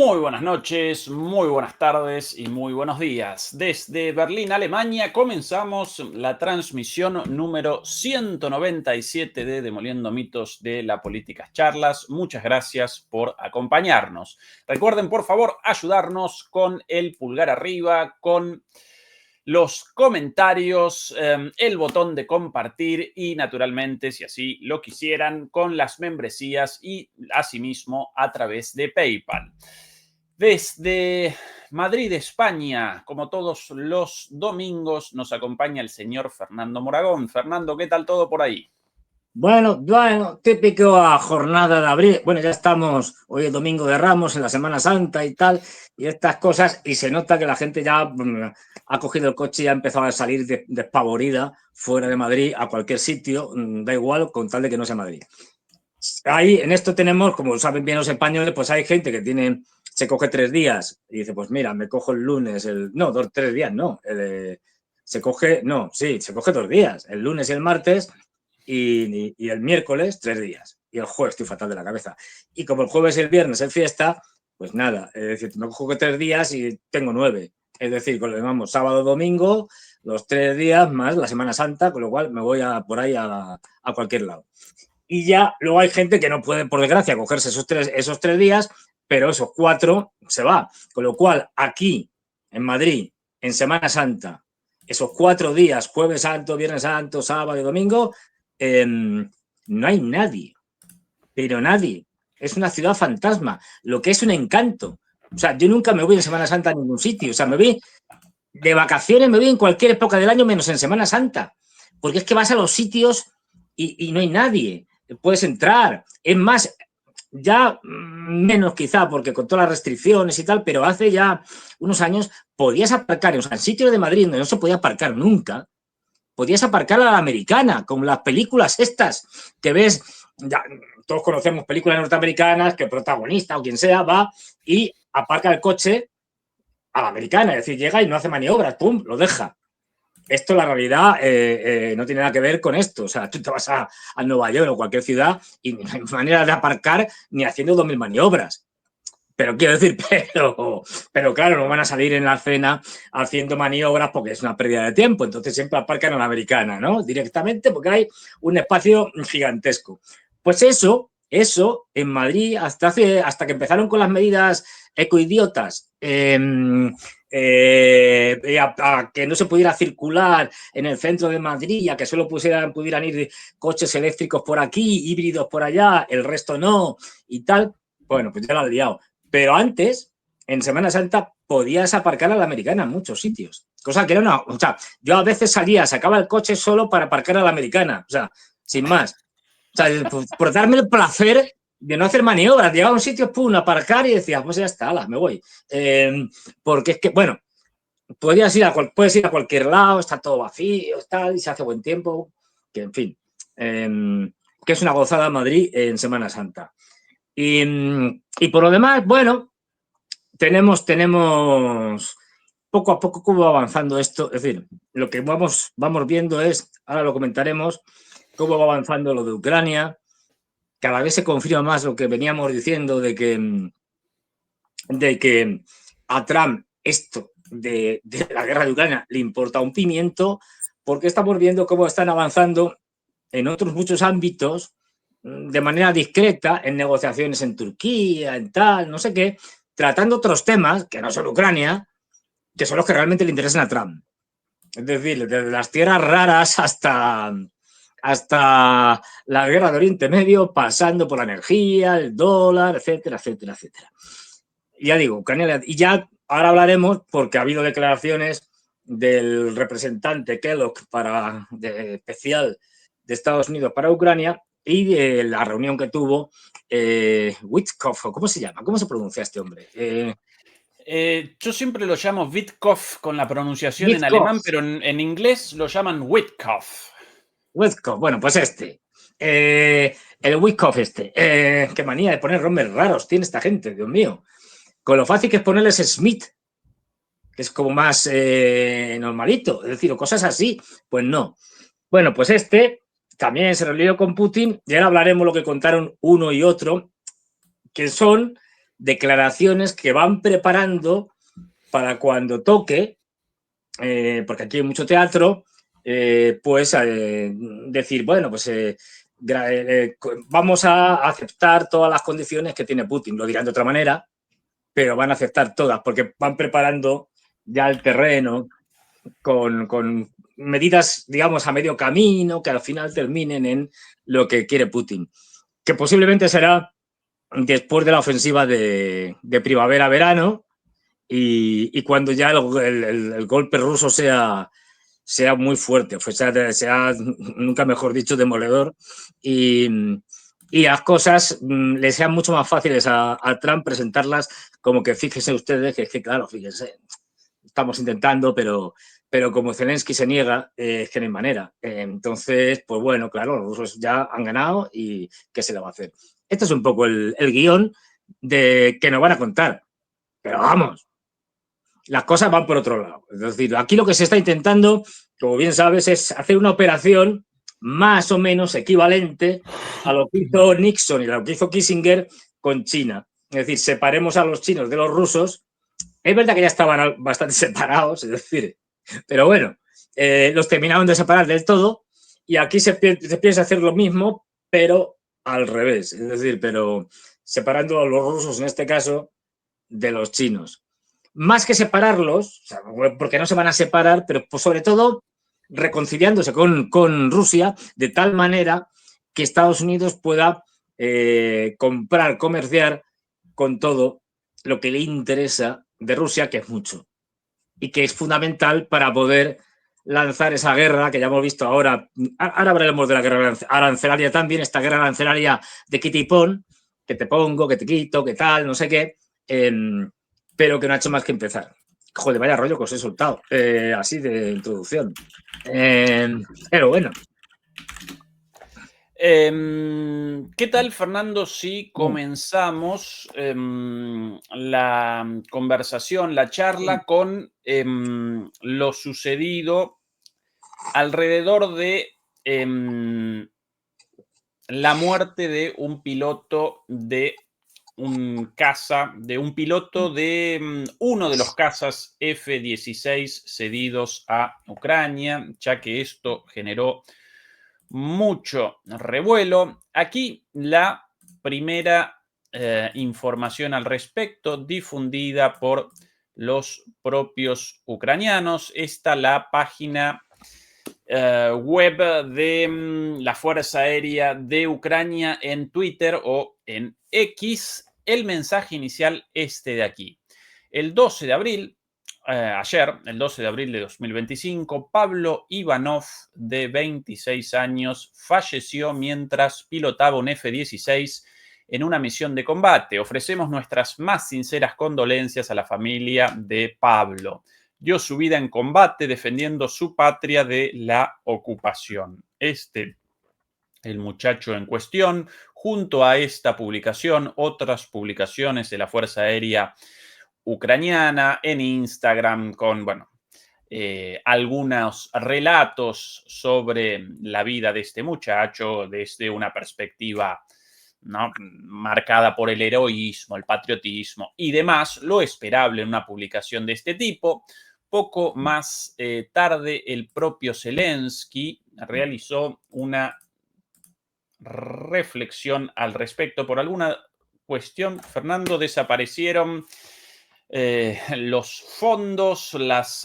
Muy buenas noches, muy buenas tardes y muy buenos días. Desde Berlín, Alemania, comenzamos la transmisión número 197 de Demoliendo Mitos de la Políticas Charlas. Muchas gracias por acompañarnos. Recuerden, por favor, ayudarnos con el pulgar arriba, con los comentarios, el botón de compartir y, naturalmente, si así lo quisieran, con las membresías y, asimismo, a través de PayPal. Desde Madrid, España, como todos los domingos, nos acompaña el señor Fernando Moragón. Fernando, ¿qué tal todo por ahí? Bueno, típico jornada de abril. Bueno, ya estamos, hoy es Domingo de Ramos, en la Semana Santa y tal, y estas cosas, y se nota que la gente ya ha cogido el coche y ha empezado a salir despavorida fuera de Madrid a cualquier sitio, da igual, con tal de que no sea Madrid. Ahí, en esto tenemos, como saben bien los españoles, pues hay gente que se coge 3 días y dice, pues mira, me cojo el lunes, no, 3 días, no, se coge 2 días, el lunes y el martes, y el miércoles 3 días. Y el jueves estoy fatal de la cabeza. Y como el jueves y el viernes es fiesta, pues nada, es decir, me cojo 3 días y tengo 9. Es decir, con lo llamamos sábado, domingo, los 3 días más la Semana Santa, con lo cual me voy por ahí a cualquier lado. Y ya luego hay gente que no puede, por desgracia, cogerse esos 3 días, pero esos 4 se va. Con lo cual, aquí, en Madrid, en Semana Santa, esos 4 días, Jueves Santo, Viernes Santo, sábado y domingo, no hay nadie, pero nadie. Es una ciudad fantasma, lo que es un encanto. O sea, yo nunca me voy en Semana Santa a ningún sitio. O sea, me voy de vacaciones, me voy en cualquier época del año menos en Semana Santa. Porque es que vas a los sitios y no hay nadie. Puedes entrar. Es más, ya menos quizá, porque con todas las restricciones y tal, pero hace ya unos años podías aparcar, o sea, en sitios de Madrid donde no se podía aparcar nunca, podías aparcar a la americana, como las películas estas que ves, ya, todos conocemos películas norteamericanas, que el protagonista o quien sea va y aparca el coche a la americana, es decir, llega y no hace maniobras, pum, lo deja. Esto, la realidad, no tiene nada que ver con esto. O sea, tú te vas a Nueva York o cualquier ciudad y no hay manera de aparcar ni haciendo 2000 maniobras. Pero quiero decir, pero claro, no van a salir en la cena haciendo maniobras porque es una pérdida de tiempo. Entonces siempre aparcan a la americana, ¿no? Directamente porque hay un espacio gigantesco. Pues eso en Madrid, hasta que empezaron con las medidas ecoidiotas, a que no se pudiera circular en el centro de Madrid, a que solo pudieran ir coches eléctricos por aquí, híbridos por allá, el resto no, y tal. Bueno, pues ya lo han liado. Pero antes, en Semana Santa, podías aparcar a la americana en muchos sitios. Cosa que era una. O sea, yo a veces salía, sacaba el coche solo para aparcar a la americana. O sea, sin más. O sea, por darme el placer de no hacer maniobras. Llegaba a un sitio, pum, aparcar y decía, pues ya está, ala, me voy. Porque es que, bueno, puedes ir a cualquier lado, está todo vacío, tal, y se hace buen tiempo. Que, en fin, que es una gozada Madrid en Semana Santa. Y por lo demás, bueno, tenemos poco a poco cómo va avanzando esto. Es decir, lo que vamos viendo es, ahora lo comentaremos, cómo va avanzando lo de Ucrania. Cada vez se confirma más lo que veníamos diciendo de que a Trump esto de la guerra de Ucrania le importa un pimiento, porque estamos viendo cómo están avanzando en otros muchos ámbitos de manera discreta en negociaciones en Turquía, en tal, no sé qué, tratando otros temas que no son Ucrania, que son los que realmente le interesan a Trump. Es decir, desde las tierras raras hasta la guerra de Oriente Medio, pasando por la energía, el dólar, etcétera, etcétera, etcétera. Y ya digo, Ucrania, y ya ahora hablaremos porque ha habido declaraciones del representante Kellogg especial de Estados Unidos para Ucrania y de la reunión que tuvo Witkoff, ¿cómo se llama? ¿Cómo se pronuncia este hombre? Yo siempre lo llamo Witkoff con la pronunciación en Witkoff, alemán, pero en inglés lo llaman Witkoff. bueno, pues el Witkoff qué manía de poner nombres raros tiene esta gente, Dios mío. Con lo fácil que es ponerles Smith, que es como más normalito, es decir, o cosas así, pues no. Bueno, pues también se reunió con Putin y ahora hablaremos lo que contaron uno y otro, que son declaraciones que van preparando para cuando toque, porque aquí hay mucho teatro, pues decir, bueno, pues vamos a aceptar todas las condiciones que tiene Putin. Lo dirán de otra manera, pero van a aceptar todas, porque van preparando ya el terreno con medidas, digamos, a medio camino, que al final terminen en lo que quiere Putin, que posiblemente será después de la ofensiva de primavera-verano y cuando ya el golpe ruso sea muy fuerte, sea, nunca mejor dicho, demoledor, y las cosas le sean mucho más fáciles a Trump presentarlas como que fíjense ustedes, que claro, fíjense, estamos intentando, pero como Zelensky se niega, es que no hay manera. Entonces, pues bueno, claro, los rusos ya han ganado y ¿qué se le va a hacer? Este es un poco el guión de que nos van a contar. Pero vamos, las cosas van por otro lado. Es decir, aquí lo que se está intentando, como bien sabes, es hacer una operación más o menos equivalente a lo que hizo Nixon y a lo que hizo Kissinger con China. Es decir, separemos a los chinos de los rusos. Es verdad que ya estaban bastante separados, es decir, pero bueno, los terminaron de separar del todo y aquí se piensa hacer lo mismo, pero al revés. Es decir, pero separando a los rusos en este caso de los chinos. Más que separarlos, o sea, porque no se van a separar, pero pues sobre todo reconciliándose con Rusia de tal manera que Estados Unidos pueda comprar, comerciar con todo lo que le interesa de Rusia, que es mucho, y que es fundamental para poder lanzar esa guerra que ya hemos visto ahora. Ahora hablaremos de la guerra arancelaria también, esta guerra arancelaria de Kitty Pon, que te pongo, que te quito, que tal, no sé qué, pero que no ha hecho más que empezar. Joder, vaya rollo que os he soltado, así de introducción. Pero bueno. ¿Qué tal, Fernando, si comenzamos la conversación, la charla con lo sucedido alrededor de la muerte de un piloto de un caza, de un piloto de uno de los cazas F-16 cedidos a Ucrania, ya que esto generó mucho revuelo. Aquí la primera información al respecto difundida por los propios ucranianos. Esta la página web de la Fuerza Aérea de Ucrania en Twitter o en X. El mensaje inicial este de aquí. El 12 de abril, ayer, el 12 de abril de 2025, Pablo Ivanov, de 26 años, falleció mientras pilotaba un F-16 en una misión de combate. Ofrecemos nuestras más sinceras condolencias a la familia de Pablo. Dio su vida en combate defendiendo su patria de la ocupación. El muchacho en cuestión, junto a esta publicación, otras publicaciones de la Fuerza Aérea Ucraniana en Instagram con, algunos relatos sobre la vida de este muchacho desde una perspectiva, ¿no?, marcada por el heroísmo, el patriotismo y demás, lo esperable en una publicación de este tipo. Poco más tarde, el propio Zelensky realizó una reflexión al respecto. Por alguna cuestión, Fernando, desaparecieron los fondos, los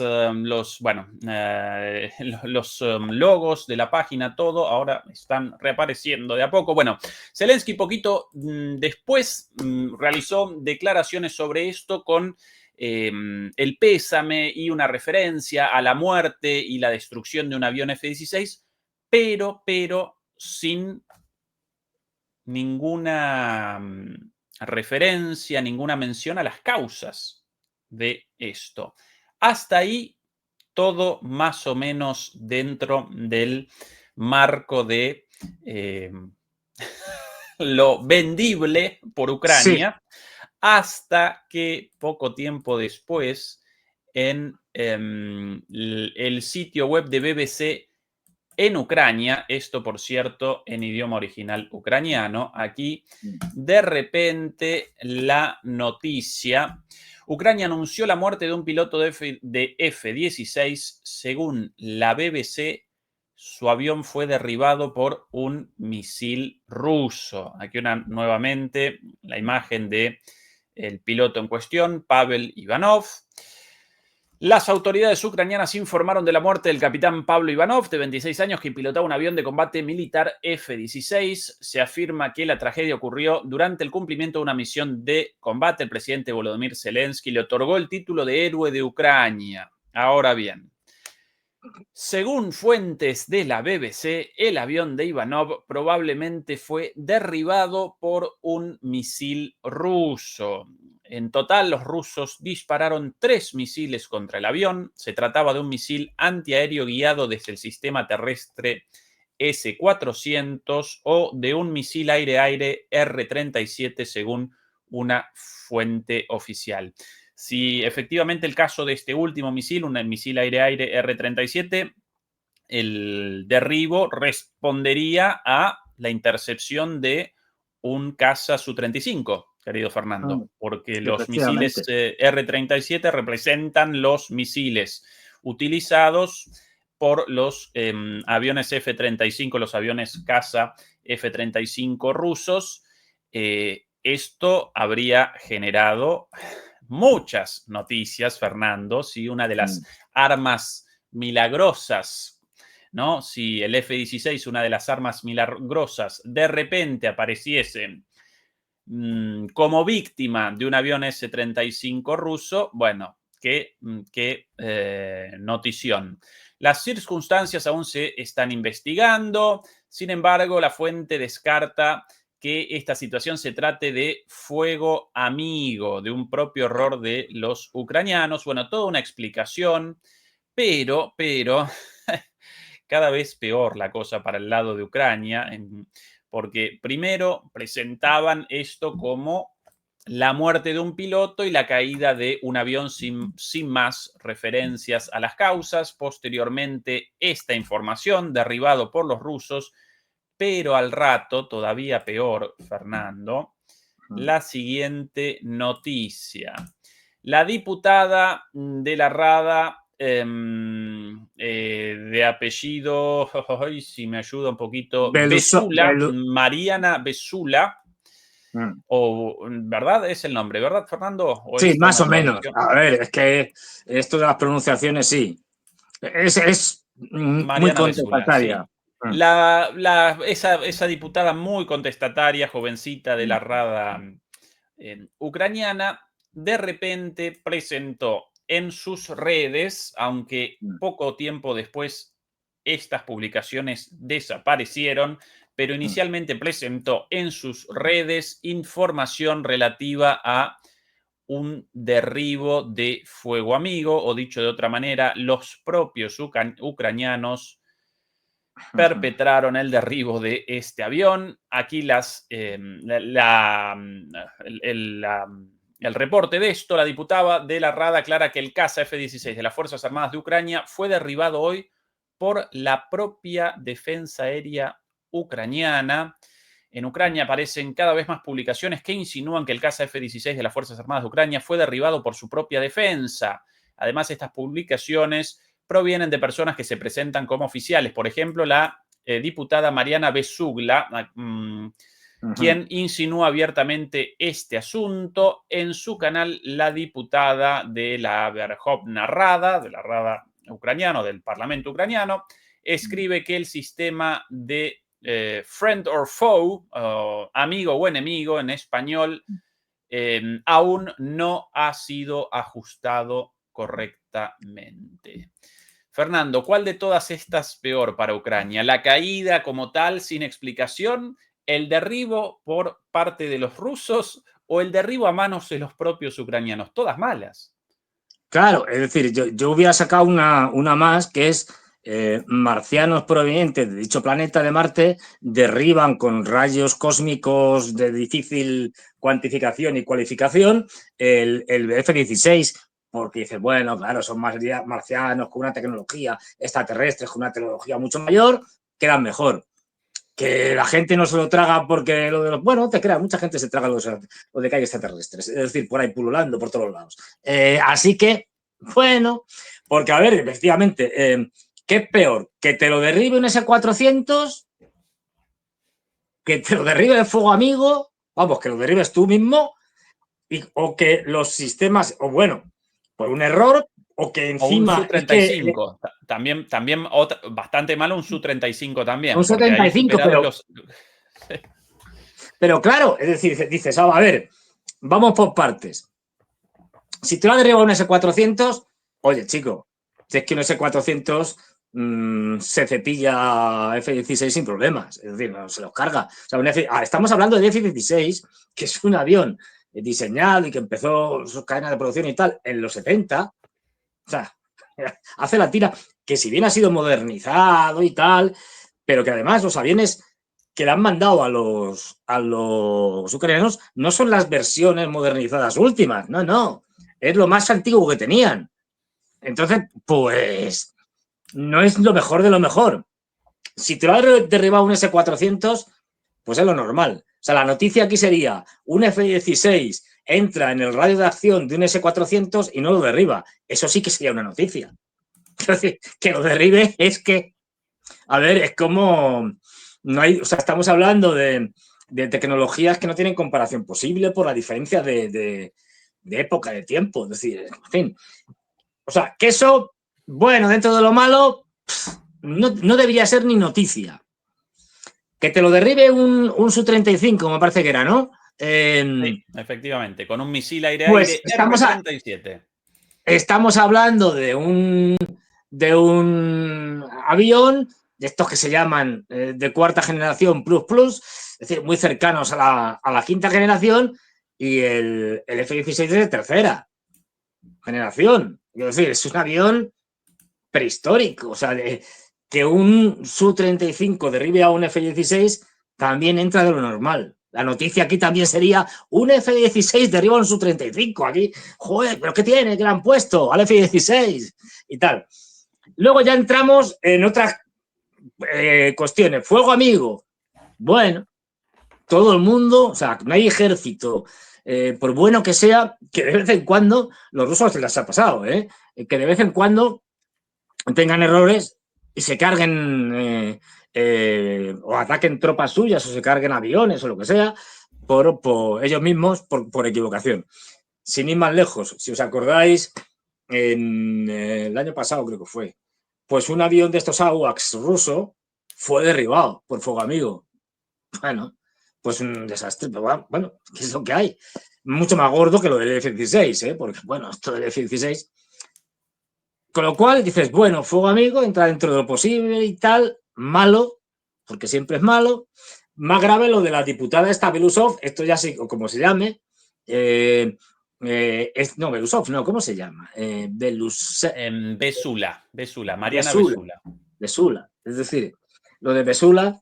logos de la página, todo ahora están reapareciendo de a poco. Bueno, Zelensky poquito después realizó declaraciones sobre esto con el pésame y una referencia a la muerte y la destrucción de un avión F-16, pero sin ninguna referencia, ninguna mención a las causas de esto. Hasta ahí todo más o menos dentro del marco de lo vendible por Sí. Ucrania, hasta que poco tiempo después en el sitio web de BBC en Ucrania, esto por cierto en idioma original ucraniano, aquí de repente la noticia: Ucrania anunció la muerte de un piloto de F-16. Según la BBC, su avión fue derribado por un misil ruso. Aquí nuevamente la imagen de el piloto en cuestión, Pavel Ivanov. Las autoridades ucranianas informaron de la muerte del capitán Pablo Ivanov, de 26 años, que pilotaba un avión de combate militar F-16. Se afirma que la tragedia ocurrió durante el cumplimiento de una misión de combate. El presidente Volodymyr Zelensky le otorgó el título de héroe de Ucrania. Ahora bien, según fuentes de la BBC, el avión de Ivanov probablemente fue derribado por un misil ruso. En total, los rusos dispararon 3 misiles contra el avión. Se trataba de un misil antiaéreo guiado desde el sistema terrestre S-400 o de un misil aire-aire R-37, según una fuente oficial. Si efectivamente el caso de este último misil, un misil aire-aire R-37, el derribo respondería a la intercepción de un caza Su-35, querido Fernando, porque los misiles R-37 representan los misiles utilizados por los aviones F-35, los aviones caza F-35 rusos. Esto habría generado muchas noticias, Fernando, si una de las armas milagrosas, ¿no? Si el F-16, una de las armas milagrosas, de repente apareciese como víctima de un avión S-35 ruso, bueno, qué notición. Las circunstancias aún se están investigando. Sin embargo, la fuente descarta que esta situación se trate de fuego amigo, de un propio error de los ucranianos. Bueno, toda una explicación, pero cada vez peor la cosa para el lado de Ucrania, porque primero presentaban esto como la muerte de un piloto y la caída de un avión sin más referencias a las causas. Posteriormente, esta información derribado por los rusos. Pero al rato, todavía peor, Fernando, la siguiente noticia. La diputada de la Rada, de apellido, si me ayuda un poquito, Bezula, Mariana Bezula, ¿verdad? Es el nombre, ¿verdad, Fernando? Sí, más o menos. A ver, es que esto de las pronunciaciones, sí. Es muy contestataria. Esa diputada muy contestataria, jovencita de la Rada ucraniana, de repente presentó en sus redes, aunque poco tiempo después estas publicaciones desaparecieron, pero inicialmente presentó en sus redes información relativa a un derribo de fuego amigo, o dicho de otra manera, los propios ucranianos perpetraron el derribo de este avión. Aquí el reporte de esto: la diputada de la Rada aclara que el caza F-16 de las Fuerzas Armadas de Ucrania fue derribado hoy por la propia defensa aérea ucraniana. En Ucrania aparecen cada vez más publicaciones que insinúan que el caza F-16 de las Fuerzas Armadas de Ucrania fue derribado por su propia defensa. Además, estas publicaciones provienen de personas que se presentan como oficiales. Por ejemplo, la diputada Mariana Bezugla, quien insinúa abiertamente este asunto. En su canal, la diputada de la Verkhovna Rada, de la Rada ucraniana, del Parlamento ucraniano, escribe que el sistema de friend or foe, amigo o enemigo en español, aún no ha sido ajustado correctamente. Fernando, ¿cuál de todas estas peor para Ucrania? ¿La caída como tal, sin explicación? ¿El derribo por parte de los rusos? ¿O el derribo a manos de los propios ucranianos? Todas malas. Claro, es decir, yo hubiera sacado una más, que es marcianos provenientes de dicho planeta de Marte derriban con rayos cósmicos de difícil cuantificación y cualificación el F-16. porque dices, bueno, claro, son más marcianos con una tecnología extraterrestre, con una tecnología mucho mayor, quedan mejor. Que la gente no se lo traga porque lo de los... Bueno, te creas, mucha gente se traga lo de que hay extraterrestres, es decir, por ahí pululando por todos lados. Así que, bueno, porque a ver, efectivamente, ¿qué es peor? ¿Que te lo derribe un S-400? ¿Que te lo derribe el fuego amigo? Vamos, que lo derribes tú mismo, o que los sistemas, o bueno, por un error, o que O un encima es que Su-35. También bastante malo un Su-35 también, un porque ahí 75, superaron los... pero claro, es decir, dices, a ver, vamos por partes. Si te lo ha derribado un S-400, oye, chico, si es que un S-400 se cepilla F-16 sin problemas, es decir, no se los carga. O sea, estamos hablando de F-16, que es un avión diseñado y que empezó su cadena de producción y tal en los 70. O sea, hace la tira, que si bien ha sido modernizado y tal, pero que además los aviones que le han mandado a los ucranianos no son las versiones modernizadas últimas, no, es lo más antiguo que tenían. Entonces, pues, no es lo mejor de lo mejor. Si te lo ha derribado un S-400, pues es lo normal. O sea, la noticia aquí sería, un F-16 entra en el radio de acción de un S-400 y no lo derriba. Eso sí que sería una noticia. Que lo derribe es que, a ver, es como, no hay, o sea, estamos hablando de tecnologías que no tienen comparación posible por la diferencia de época, de tiempo. Es decir, en fin. O sea, que eso, bueno, dentro de lo malo, no debería ser ni noticia. Que te lo derribe un Su-35, me parece que era, ¿no? Sí, efectivamente, con un misil Pues aire-aire R-37. Estamos hablando de un avión de estos que se llaman de cuarta generación plus, es decir, muy cercanos a la quinta generación, y el F-16 es de tercera generación. Es decir, es un avión prehistórico. O sea, que un Su-35 derribe a un F-16 también entra de lo normal. La noticia aquí también sería un F-16 derriba a un Su-35. Aquí, joder, ¿pero qué tiene? ¿Qué le han puesto al F-16? Y tal. Luego ya entramos en otras cuestiones. Fuego amigo. Bueno, todo el mundo, o sea, no hay ejército, por bueno que sea, que de vez en cuando, los rusos se les ha pasado, que de vez en cuando tengan errores y se carguen o ataquen tropas suyas o se carguen aviones o lo que sea por ellos mismos por equivocación. Sin ir más lejos, si os acordáis, en el año pasado creo que fue, pues un avión de estos AWACS ruso fue derribado por fuego amigo. Bueno, pues un desastre, pero bueno, ¿qué es lo que hay? Mucho más gordo que lo del F-16, porque bueno, esto del F-16... Con lo cual dices, bueno, fuego amigo, entra dentro de lo posible y tal, malo, porque siempre es malo. Más grave lo de la diputada esta Belousov, esto ya sí, o como se llame, no, Belousov, no, ¿cómo se llama? Besula, Mariana Besula. Besula, es decir, lo de Besula,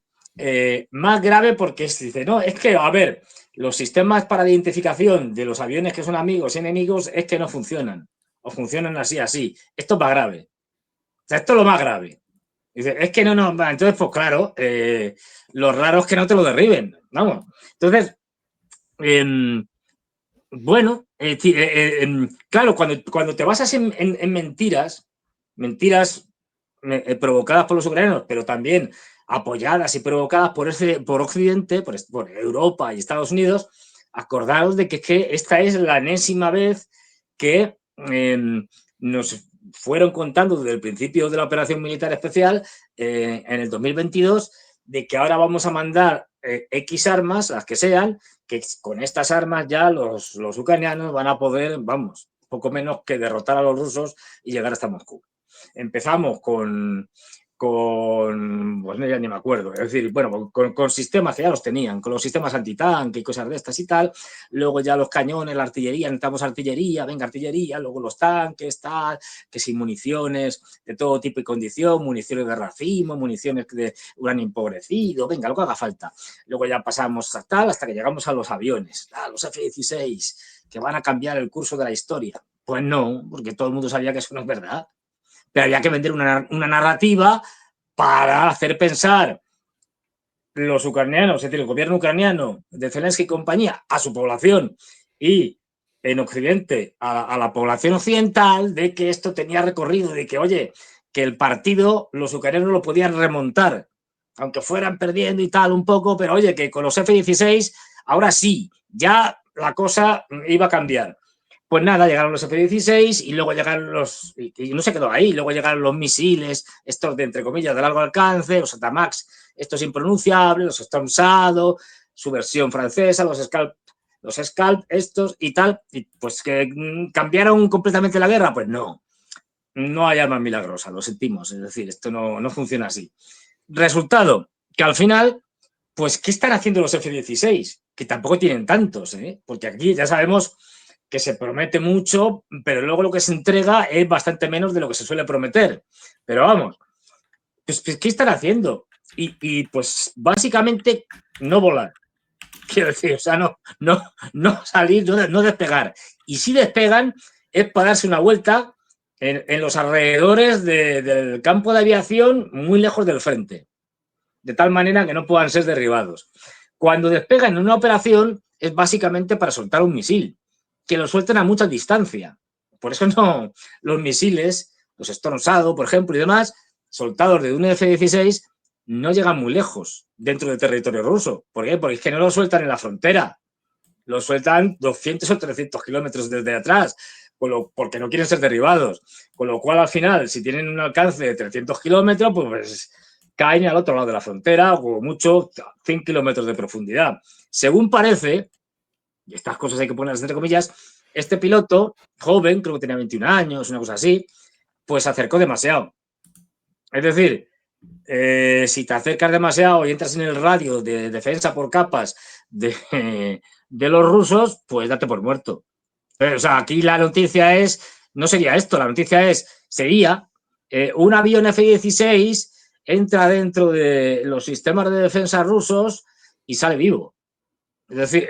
más grave porque dice, no, es que, a ver, los sistemas para identificación de los aviones que son amigos y enemigos es que no funcionan. O funcionan así. Esto es más grave. O sea, esto es lo más grave. Dice, es que no. Entonces, pues claro, lo raro es que no te lo derriben. Vamos. Entonces, bueno, claro, cuando te basas en mentiras provocadas por los ucranianos, pero también apoyadas y provocadas por Occidente, por Europa y Estados Unidos, acordaros de que esta es la enésima vez que nos fueron contando desde el principio de la operación militar especial en el 2022 de que ahora vamos a mandar X armas, las que sean, que con estas armas ya los ucranianos van a poder, vamos, poco menos que derrotar a los rusos y llegar hasta Moscú. Empezamos con pues ya ni me acuerdo, es decir, bueno, con sistemas que ya los tenían, con los sistemas antitanque y cosas de estas y tal, luego ya los cañones, la artillería, necesitamos artillería, venga artillería, luego los tanques, tal, que sin municiones de todo tipo y condición, municiones de racimo, municiones de uranio empobrecido, venga, lo que haga falta. Luego ya pasamos a tal hasta que llegamos a los aviones, a los F-16, que van a cambiar el curso de la historia. Pues no, porque todo el mundo sabía que eso no es verdad. Pero había que vender una narrativa para hacer pensar los ucranianos, es decir, el gobierno ucraniano de Zelensky y compañía, a su población y en Occidente a la población occidental, de que esto tenía recorrido, de que, oye, que el partido los ucranianos lo podían remontar, aunque fueran perdiendo y tal un poco, pero oye, que con los F-16 ahora sí, ya la cosa iba a cambiar. Pues nada, llegaron los F-16 y luego llegaron los... Y no se quedó ahí, luego llegaron los misiles, estos de, entre comillas, de largo alcance, los Atamax, estos impronunciables, los Storm Shadow, su versión francesa, los Scalp, estos y tal. Y pues que cambiaron completamente la guerra, pues no. No hay armas milagrosas, lo sentimos. Es decir, esto no funciona así. Resultado, que al final, pues, ¿qué están haciendo los F-16? Que tampoco tienen tantos, ¿eh? Porque aquí ya sabemos que se promete mucho, pero luego lo que se entrega es bastante menos de lo que se suele prometer. Pero vamos, pues, ¿qué están haciendo? Y pues básicamente no volar. Quiero decir, o sea, no salir, no despegar. Y si despegan es para darse una vuelta en los alrededores del campo de aviación muy lejos del frente, de tal manera que no puedan ser derribados. Cuando despegan en una operación es básicamente para soltar un misil, que lo suelten a mucha distancia. Por eso no, los misiles, los Storm Shadow, por ejemplo, y demás, soltados de un F-16, no llegan muy lejos dentro del territorio ruso. ¿Por qué? Porque es que no lo sueltan en la frontera, lo sueltan 200 o 300 kilómetros desde atrás, porque no quieren ser derribados. Con lo cual, al final, si tienen un alcance de 300 kilómetros, pues caen al otro lado de la frontera, o mucho 100 kilómetros de profundidad. Según parece, y estas cosas hay que ponerlas entre comillas, este piloto, joven, creo que tenía 21 años, una cosa así, pues se acercó demasiado. Es decir, si te acercas demasiado y entras en el radio de defensa por capas de los rusos, pues date por muerto. O sea, aquí la noticia es, no sería esto, la noticia sería un avión F-16 entra dentro de los sistemas de defensa rusos y sale vivo. Es decir,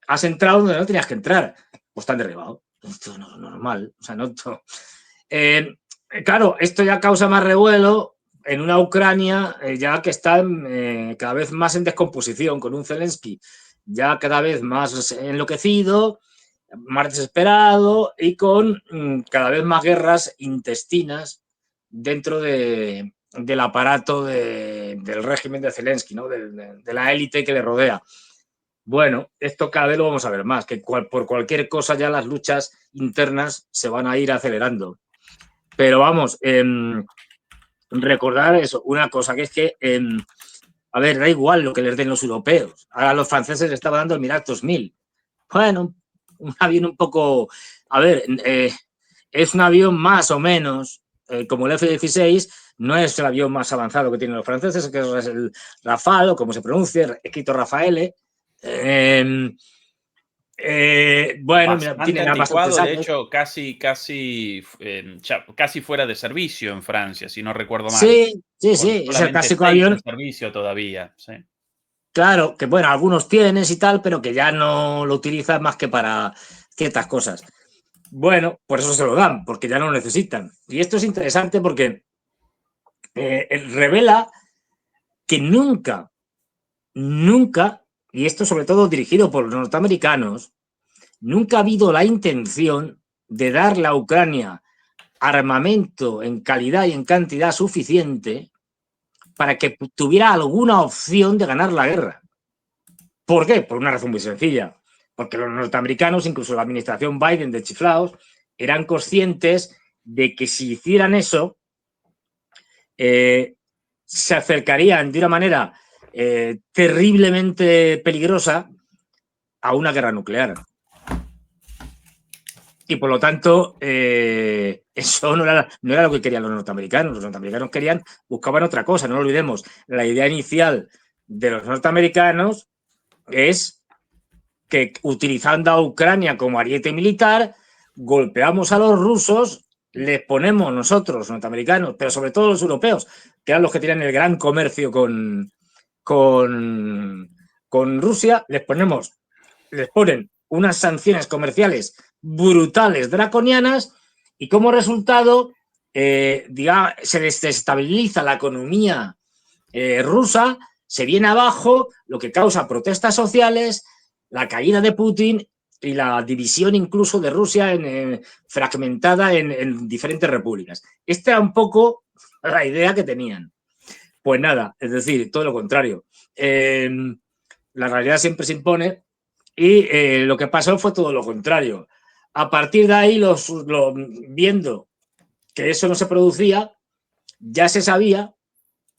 has entrado donde no tenías que entrar, pues te han derribado. Esto no es normal. O sea, claro, esto ya causa más revuelo en una Ucrania ya que está cada vez más en descomposición, con un Zelensky ya cada vez más enloquecido, más desesperado y con cada vez más guerras intestinas dentro del aparato del régimen de Zelensky, ¿no? de la élite que le rodea. Bueno, esto cada vez lo vamos a ver más, que por cualquier cosa ya las luchas internas se van a ir acelerando. Pero vamos, recordar eso, una cosa, que es que, a ver, da igual lo que les den los europeos. Ahora los franceses le estaban dando el Mirage 2000. Bueno, un avión un poco, a ver, es un avión más o menos como el F-16, no es el avión más avanzado que tienen los franceses, que es el Rafale, o como se pronuncia, escrito Rafael. Bueno, mira, Bastante tienen bastantes anticuado, de años. hecho, casi fuera de servicio en Francia, si no recuerdo mal. Sí, sí, Con sí, es el solamente clásico 6 en avión. servicio todavía, sí. Claro, que bueno, algunos tienes y tal, pero que ya no lo utilizas más que para ciertas cosas. Bueno, por eso se lo dan, porque ya no lo necesitan. Y esto es interesante porque revela que nunca, y esto sobre todo dirigido por los norteamericanos, nunca ha habido la intención de darle a Ucrania armamento en calidad y en cantidad suficiente para que tuviera alguna opción de ganar la guerra. ¿Por qué? Por una razón muy sencilla. Porque los norteamericanos, incluso la administración Biden de chiflaos, eran conscientes de que si hicieran eso, se acercarían de una manera terriblemente peligrosa a una guerra nuclear. Y por lo tanto, eso no era lo que querían los norteamericanos. Los norteamericanos buscaban otra cosa, no lo olvidemos. La idea inicial de los norteamericanos es que, utilizando a Ucrania como ariete militar, golpeamos a los rusos, les ponemos nosotros, los norteamericanos, pero sobre todo los europeos, que eran los que tenían el gran comercio con Rusia, les ponen unas sanciones comerciales brutales, draconianas, y como resultado digamos, se desestabiliza la economía rusa, se viene abajo, lo que causa protestas sociales, la caída de Putin y la división incluso de Rusia fragmentada en diferentes repúblicas. Esta era un poco la idea que tenían. Pues nada, es decir, todo lo contrario. La realidad siempre se impone y lo que pasó fue todo lo contrario. A partir de ahí, viendo que eso no se producía, ya se sabía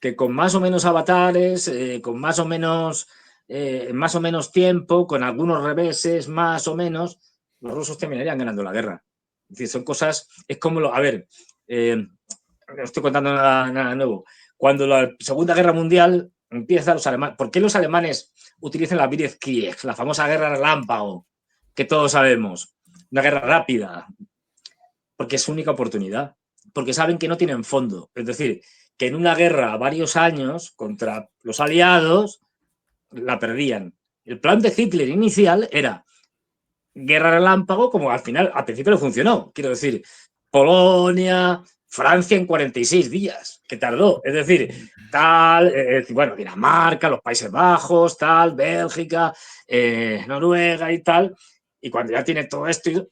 que con más o menos avatares, con más o menos tiempo, con algunos reveses, más o menos, los rusos terminarían ganando la guerra. Es decir, son cosas, es como, a ver, no estoy contando nada nuevo. Cuando la Segunda Guerra Mundial empieza, los alemanes, ¿por qué los alemanes utilizan la Blitzkrieg, la famosa guerra relámpago, que todos sabemos? Una guerra rápida, porque es su única oportunidad, porque saben que no tienen fondo. Es decir, que en una guerra a varios años contra los aliados la perdían. El plan de Hitler inicial era guerra relámpago, como al principio no funcionó. Quiero decir, Polonia, Francia en 46 días, que tardó. Es decir, bueno, Dinamarca, los Países Bajos, tal, Bélgica, Noruega y tal. Y cuando ya tiene todo esto,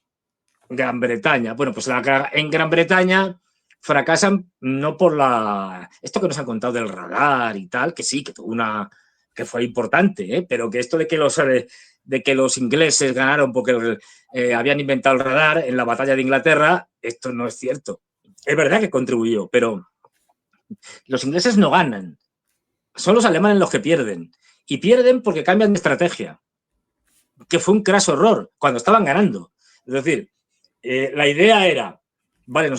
Gran Bretaña. Bueno, pues en Gran Bretaña fracasan no por esto que nos han contado del radar y tal, que sí, que fue importante, pero que esto de que los ingleses ganaron porque habían inventado el radar en la batalla de Inglaterra, esto no es cierto. Es verdad que contribuyó, pero los ingleses no ganan. Son los alemanes los que pierden. Y pierden porque cambian de estrategia, que fue un craso error cuando estaban ganando. Es decir, la idea era, vale,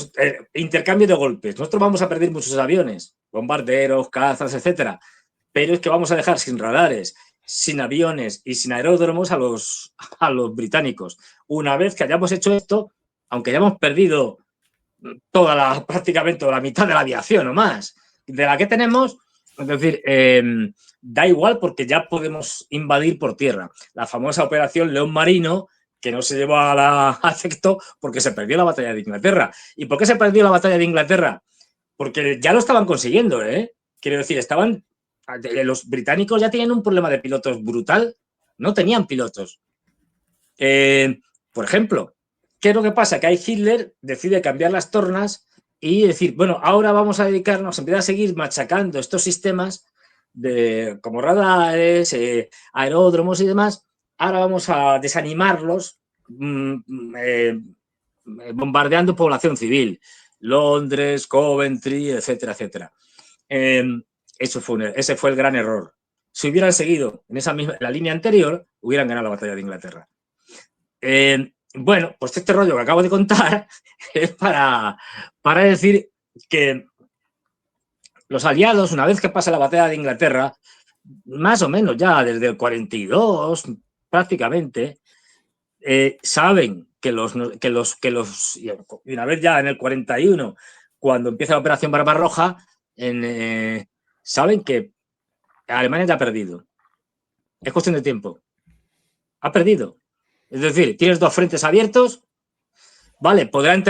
intercambio de golpes. Nosotros vamos a perder muchos aviones, bombarderos, cazas, etcétera, pero es que vamos a dejar sin radares, sin aviones y sin aeródromos a los británicos. Una vez que hayamos hecho esto, aunque hayamos perdido prácticamente la mitad de la aviación o más de la que tenemos, es decir, da igual porque ya podemos invadir por tierra. La famosa operación León Marino, que no se llevó a efecto porque se perdió la batalla de Inglaterra. ¿Y por qué se perdió la batalla de Inglaterra? Porque ya lo estaban consiguiendo, ¿eh? Quiero decir, los británicos ya tenían un problema de pilotos brutal, no tenían pilotos. Por ejemplo, ¿qué es lo que pasa? Que ahí Hitler decide cambiar las tornas y decir, bueno, ahora vamos a dedicarnos, en vez de seguir machacando estos sistemas como radares, aeródromos y demás, ahora vamos a desanimarlos bombardeando población civil. Londres, Coventry, etcétera, etcétera. Ese fue el gran error. Si hubieran seguido en la línea anterior, hubieran ganado la batalla de Inglaterra. Bueno, pues este rollo que acabo de contar es para decir que los aliados, una vez que pasa la batalla de Inglaterra, más o menos ya desde el 42 prácticamente, saben que una vez ya en el 41, cuando empieza la operación Barbarroja, saben que Alemania ya ha perdido. Es cuestión de tiempo. Ha perdido. Es decir, tienes dos frentes abiertos, vale, podrán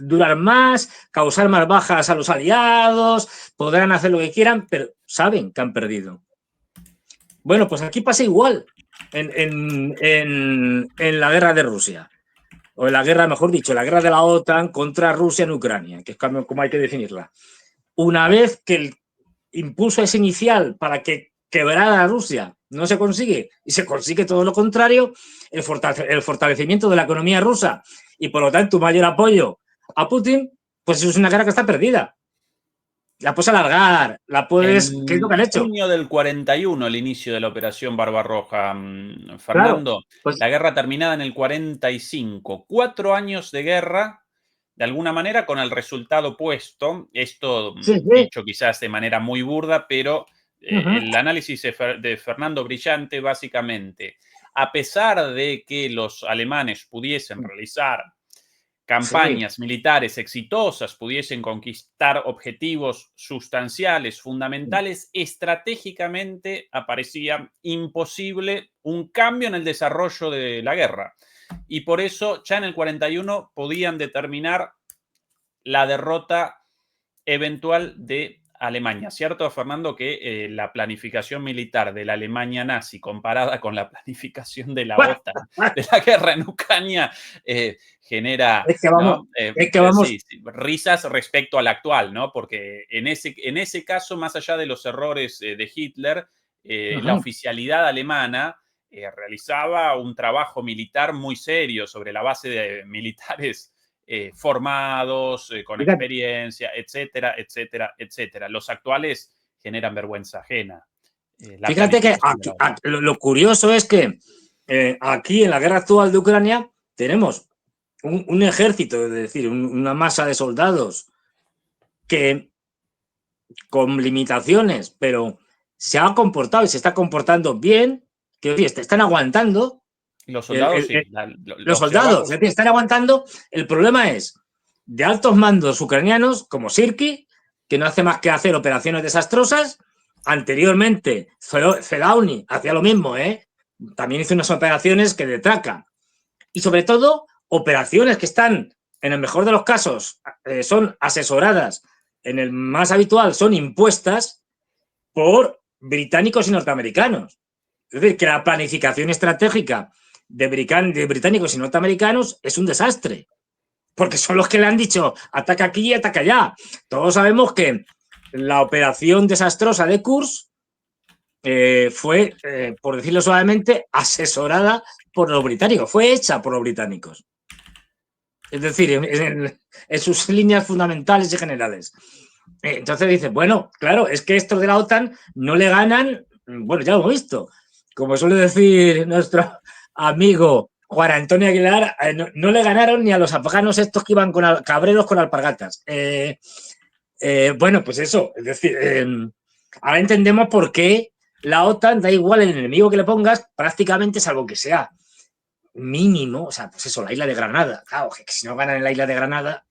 durar más, causar más bajas a los aliados, podrán hacer lo que quieran, pero saben que han perdido. Bueno, pues aquí pasa igual en la guerra de Rusia, o en la guerra, mejor dicho, la guerra de la OTAN contra Rusia en Ucrania, que es como hay que definirla. Una vez que el impulso es inicial para que quebrara a Rusia no se consigue y se consigue todo lo contrario, el fortalecimiento de la economía rusa y por lo tanto un mayor apoyo a Putin, pues es una guerra que está perdida. La puedes alargar, ¿qué es lo que han hecho? En junio del 41, el inicio de la operación Barbarroja, Fernando. Claro, pues, la guerra terminada en el 45. 4 años de guerra, de alguna manera, con el resultado opuesto. Esto dicho quizás de manera muy burda, pero el análisis de Fernando brillante, básicamente. A pesar de que los alemanes pudiesen realizar campañas militares exitosas pudiesen conquistar objetivos sustanciales, fundamentales, estratégicamente aparecía imposible un cambio en el desarrollo de la guerra. Y por eso ya en el 41 podían determinar la derrota eventual de Alemania. ¿Cierto, Fernando, que la planificación militar de la Alemania nazi comparada con la planificación de la OTAN de la guerra en Ucrania genera es que vamos, ¿no? vamos. Sí, risas respecto al actual, ¿no? Porque en ese caso, más allá de los errores de Hitler, la oficialidad alemana realizaba un trabajo militar muy serio sobre la base de militares formados, con experiencia, etcétera, etcétera, etcétera. Los actuales generan vergüenza ajena. Fíjate que aquí, lo curioso es que aquí en la guerra actual de Ucrania tenemos un ejército, es decir, una masa de soldados que con limitaciones, pero se ha comportado y se está comportando bien, que están aguantando. Los soldados, sí. Los soldados, es decir, están aguantando. El problema es de altos mandos ucranianos como Sirki, que no hace más que hacer operaciones desastrosas. Anteriormente, Fedauni hacía lo mismo, también hizo unas operaciones que de traca. Y sobre todo, operaciones que están, en el mejor de los casos, son asesoradas, en el más habitual son impuestas por británicos y norteamericanos. Es decir, que la planificación estratégica de británicos y norteamericanos es un desastre, porque son los que le han dicho ataca aquí y ataca allá. Todos sabemos que la operación desastrosa de Kursk fue, por decirlo suavemente, asesorada por los británicos, fue hecha por los británicos. Es decir, en sus líneas fundamentales y generales. Entonces dices, bueno, claro, es que estos de la OTAN no le ganan, bueno, ya lo hemos visto, como suele decir nuestro amigo Juan Antonio Aguilar, no le ganaron ni a los afganos estos que iban con cabreros con alpargatas. Bueno, pues eso, es decir, ahora entendemos por qué la OTAN, da igual el enemigo que le pongas, prácticamente, salvo que sea mínimo, o sea, pues eso, la isla de Granada. Claro, que si no ganan en la isla de Granada,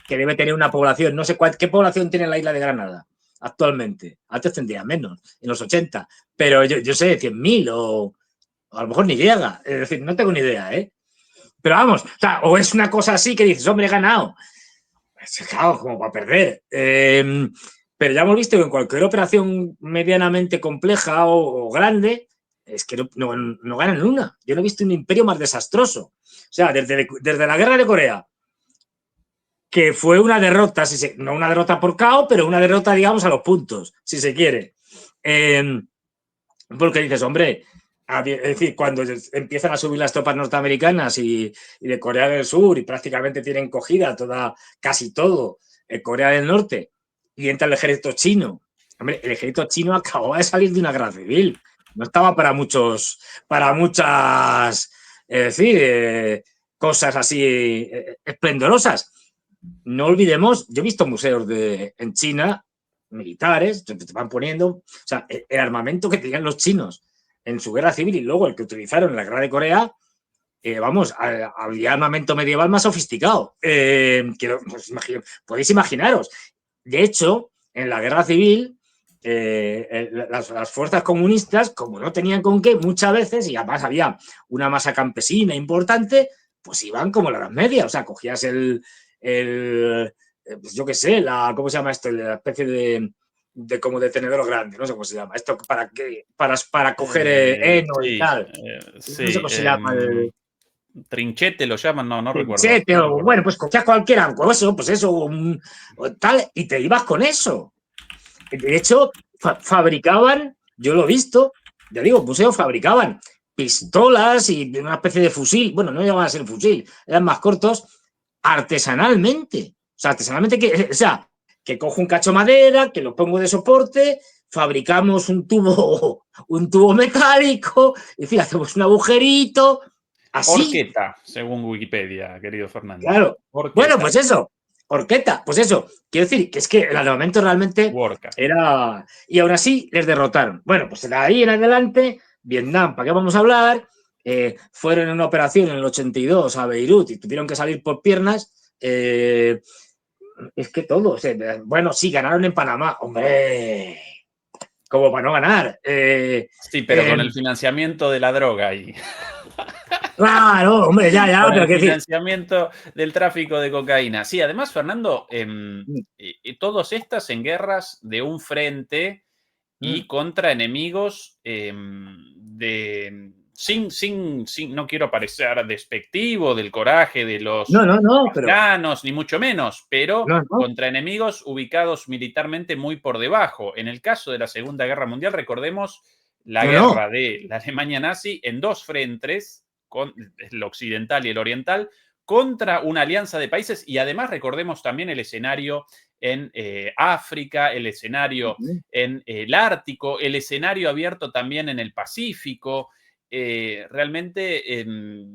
que debe tener una población, no sé qué población tiene la isla de Granada actualmente. Antes tendría menos, en los 80, pero yo sé, 100.000 o a lo mejor ni llega. Es decir, no tengo ni idea, ¿eh? Pero vamos, o es una cosa así que dices, hombre, he ganado. Pues, claro, como para perder. Pero ya hemos visto que en cualquier operación medianamente compleja o grande, es que no ganan una. Yo no he visto un imperio más desastroso. O sea, desde la guerra de Corea, que fue una derrota, no una derrota por KO, pero una derrota, digamos, a los puntos, si se quiere. Porque dices, hombre, es decir, cuando empiezan a subir las tropas norteamericanas y de Corea del Sur y prácticamente tienen cogida casi todo Corea del Norte y entra el ejército chino. Hombre, el ejército chino acababa de salir de una guerra civil. No estaba para muchas, es decir, cosas así esplendorosas. No olvidemos, yo he visto museos en China militares, te van poniendo, o sea, el armamento que tenían los chinos en su guerra civil y luego el que utilizaron en la guerra de Corea, vamos, había armamento medieval más sofisticado. Pues, podéis imaginaros. De hecho, en la guerra civil, las fuerzas comunistas, como no tenían con qué, muchas veces, y además había una masa campesina importante, pues iban como la Edad Media, o sea, cogías pues yo qué sé, ¿cómo se llama esto? La especie de como de tenedor grande, no sé cómo se llama. Esto para coger heno sí, y tal. sí, No sé cómo se llama. Trinchete lo llaman, no recuerdo. Trinchete, o bueno, pues cogías cualquiera, pues eso, tal, y te ibas con eso. De hecho, fabricaban, yo lo he visto, ya digo, museos fabricaban pistolas y una especie de fusil, bueno, no llegaban a ser fusil, eran más cortos, artesanalmente. O sea, artesanalmente, que cojo un cacho de madera, que lo pongo de soporte, fabricamos un tubo metálico, y decir, hacemos un agujerito, así. Horqueta, según Wikipedia, querido Fernando. Claro. Horqueta. Bueno, pues eso, horqueta, pues eso. Quiero decir que es que el armamento realmente era... Y aún así les derrotaron. Bueno, pues de ahí en adelante, Vietnam, ¿para qué vamos a hablar? fueron en una operación en el 82 a Beirut y tuvieron que salir por piernas, es que todos, bueno, sí, ganaron en Panamá, hombre, como para no ganar. Sí, pero con el financiamiento de la droga y Claro, hombre, ya, con pero el qué decir. financiamiento del tráfico de cocaína. Sí, además, Fernando, Mm, todos estas en guerras de un frente y mm. contra enemigos no quiero parecer despectivo del coraje de los No, pero afganos, ni mucho menos, pero no. contra enemigos ubicados militarmente muy por debajo. En el caso de la Segunda Guerra Mundial, recordemos la No. guerra de la Alemania nazi en dos frentes, con el occidental y el oriental, contra una alianza de países y además recordemos también el escenario en África, el escenario en el Ártico, el escenario abierto también en el Pacífico. Realmente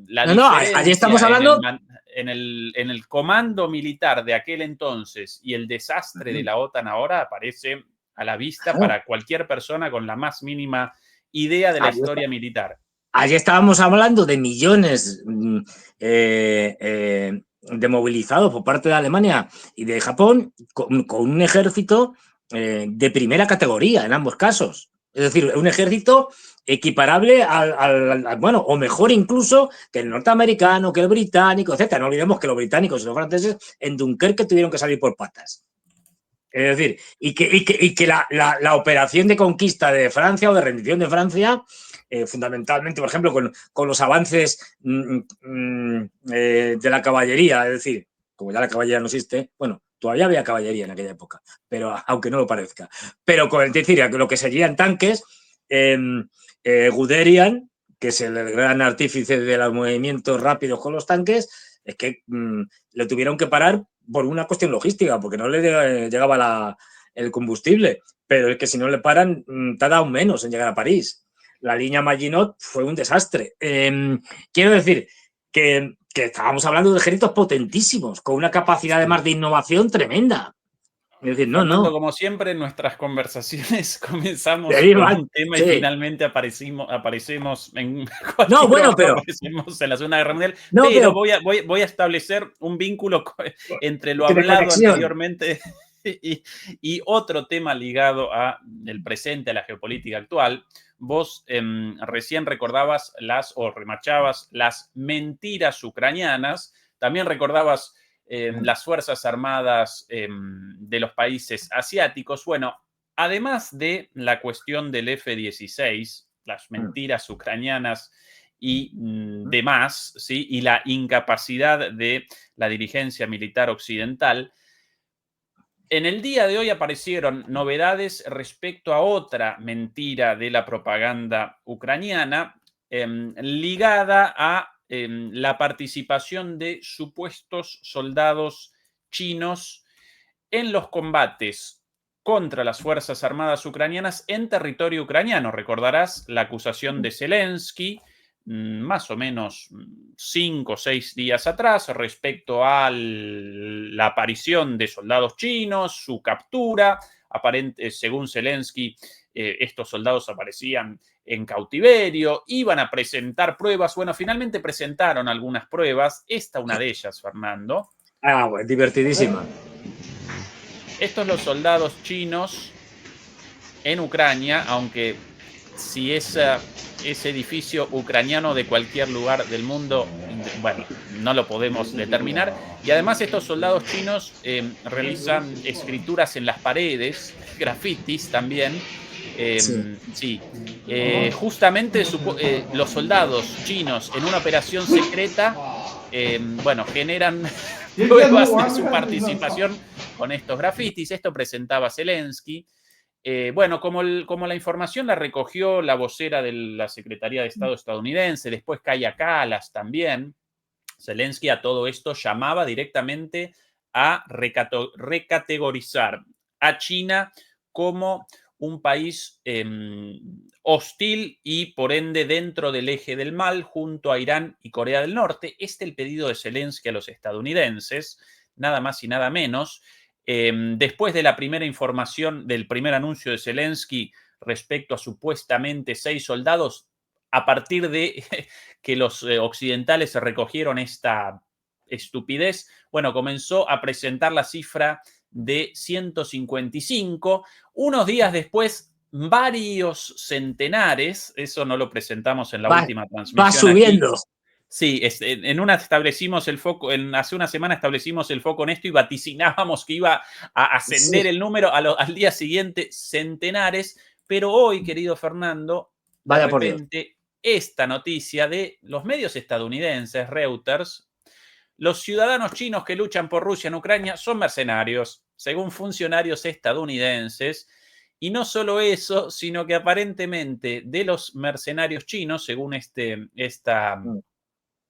la No, allí estamos diferencia hablando. en el comando militar de aquel entonces y el desastre de la OTAN ahora aparece a la vista Claro, para cualquier persona con la más mínima idea de la allí, historia militar. allí estábamos hablando de millones de movilizados por parte de Alemania y de Japón con un ejército de primera categoría en ambos casos. Es decir, un ejército equiparable bueno, o mejor incluso que el norteamericano, que el británico, etcétera. No olvidemos que los británicos y los franceses en Dunkerque tuvieron que salir por patas. Es decir, y que la operación de conquista de Francia o de rendición de Francia, fundamentalmente, por ejemplo, con los avances de la caballería, es decir, como ya la caballería no existe, bueno, todavía había caballería en aquella época, pero aunque no lo parezca, pero con el decir, lo que serían tanques, Guderian, que es el gran artífice de los movimientos rápidos con los tanques, es que le tuvieron que parar por una cuestión logística, porque no le llegaba el combustible. Pero es que si no le paran, tarda aún menos en llegar a París. La línea Maginot fue un desastre. Quiero decir que estábamos hablando de ejércitos potentísimos, con una capacidad además de innovación tremenda. Es decir, Fernando, no. como siempre, en nuestras conversaciones comenzamos con Deriva, un tema y sí. finalmente aparecemos en No, cualquier bueno, otro, pero. aparecemos en la Segunda Guerra Mundial, No, pero pero. voy a establecer un vínculo entre lo De hablado conexión. anteriormente y otro tema ligado al presente, a la geopolítica actual. Vos recién recordabas o remachabas las mentiras ucranianas, también recordabas las Fuerzas Armadas de los países asiáticos. Bueno, además de la cuestión del F-16, las mentiras ucranianas y demás, ¿sí? Y la incapacidad de la dirigencia militar occidental, en el día de hoy aparecieron novedades respecto a otra mentira de la propaganda ucraniana ligada a la participación de supuestos soldados chinos en los combates contra las Fuerzas Armadas ucranianas en territorio ucraniano. Recordarás la acusación de Zelensky más o menos 5 o 6 días atrás respecto a la aparición de soldados chinos, su captura. Según Zelensky, estos soldados aparecían en cautiverio, iban a presentar pruebas. Bueno, finalmente presentaron algunas pruebas. Esta una de ellas, Fernando. Bueno, divertidísima. Estos los soldados chinos en Ucrania, aunque si ese edificio ucraniano de cualquier lugar del mundo, bueno, no lo podemos determinar. Y además estos soldados chinos realizan escrituras en las paredes, grafitis también. Sí, justamente los soldados chinos en una operación secreta, bueno, generan pruebas de su participación con estos grafitis. Esto presentaba Zelensky. Bueno, como la información la recogió la vocera de la Secretaría de Estado estadounidense, después Kaja Kallas también, Zelensky a todo esto llamaba directamente a recategorizar a China como un país hostil y por ende dentro del eje del mal junto a Irán y Corea del Norte. Este es el pedido de Zelensky a los estadounidenses, nada más y nada menos. Después de la primera información, del primer anuncio de Zelensky respecto a supuestamente 6 soldados, a partir de que los occidentales recogieron esta estupidez, bueno, comenzó a presentar la cifra de 155. Unos días después, varios centenares, eso no lo presentamos en la última va transmisión aquí. subiendo. Sí, en una establecimos el foco, hace una semana establecimos el foco en esto y vaticinábamos que iba a ascender Sí. el número al día siguiente centenares, pero hoy, querido Fernando, de Vaya por Dios. repente esta noticia de los medios estadounidenses, Reuters, los ciudadanos chinos que luchan por Rusia en Ucrania son mercenarios, según funcionarios estadounidenses. Y no solo eso, sino que aparentemente de los mercenarios chinos, según esta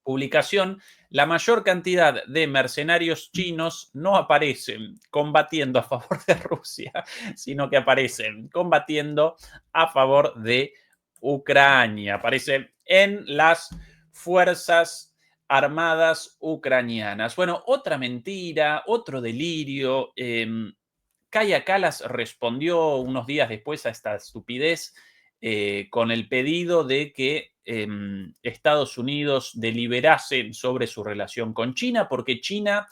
publicación, la mayor cantidad de mercenarios chinos no aparecen combatiendo a favor de Rusia, sino que aparecen combatiendo a favor de Ucrania. Aparecen en las fuerzas armadas ucranianas. Bueno, otra mentira, otro delirio. Kaja Kallas respondió unos días después a esta estupidez con el pedido de que Estados Unidos deliberase sobre su relación con China, porque China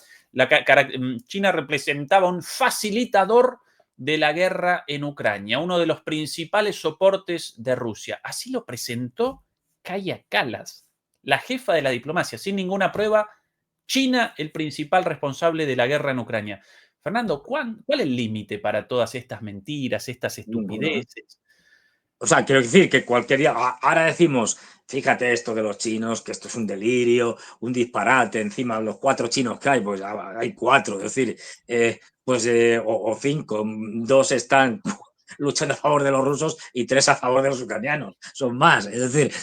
representaba un facilitador de la guerra en Ucrania, uno de los principales soportes de Rusia. Así lo presentó Kaja Kallas, la jefa de la diplomacia, sin ninguna prueba. China, el principal responsable de la guerra en Ucrania. Fernando, ¿cuál es el límite para todas estas mentiras, estas Ninguno. estupideces? O sea, quiero decir que cualquier día, ahora decimos, fíjate esto de los chinos, que esto es un delirio, un disparate, encima los 4 chinos que hay, pues hay 4, es decir, o 5, 2 están luchando a favor de los rusos y 3 a favor de los ucranianos, son más, es decir,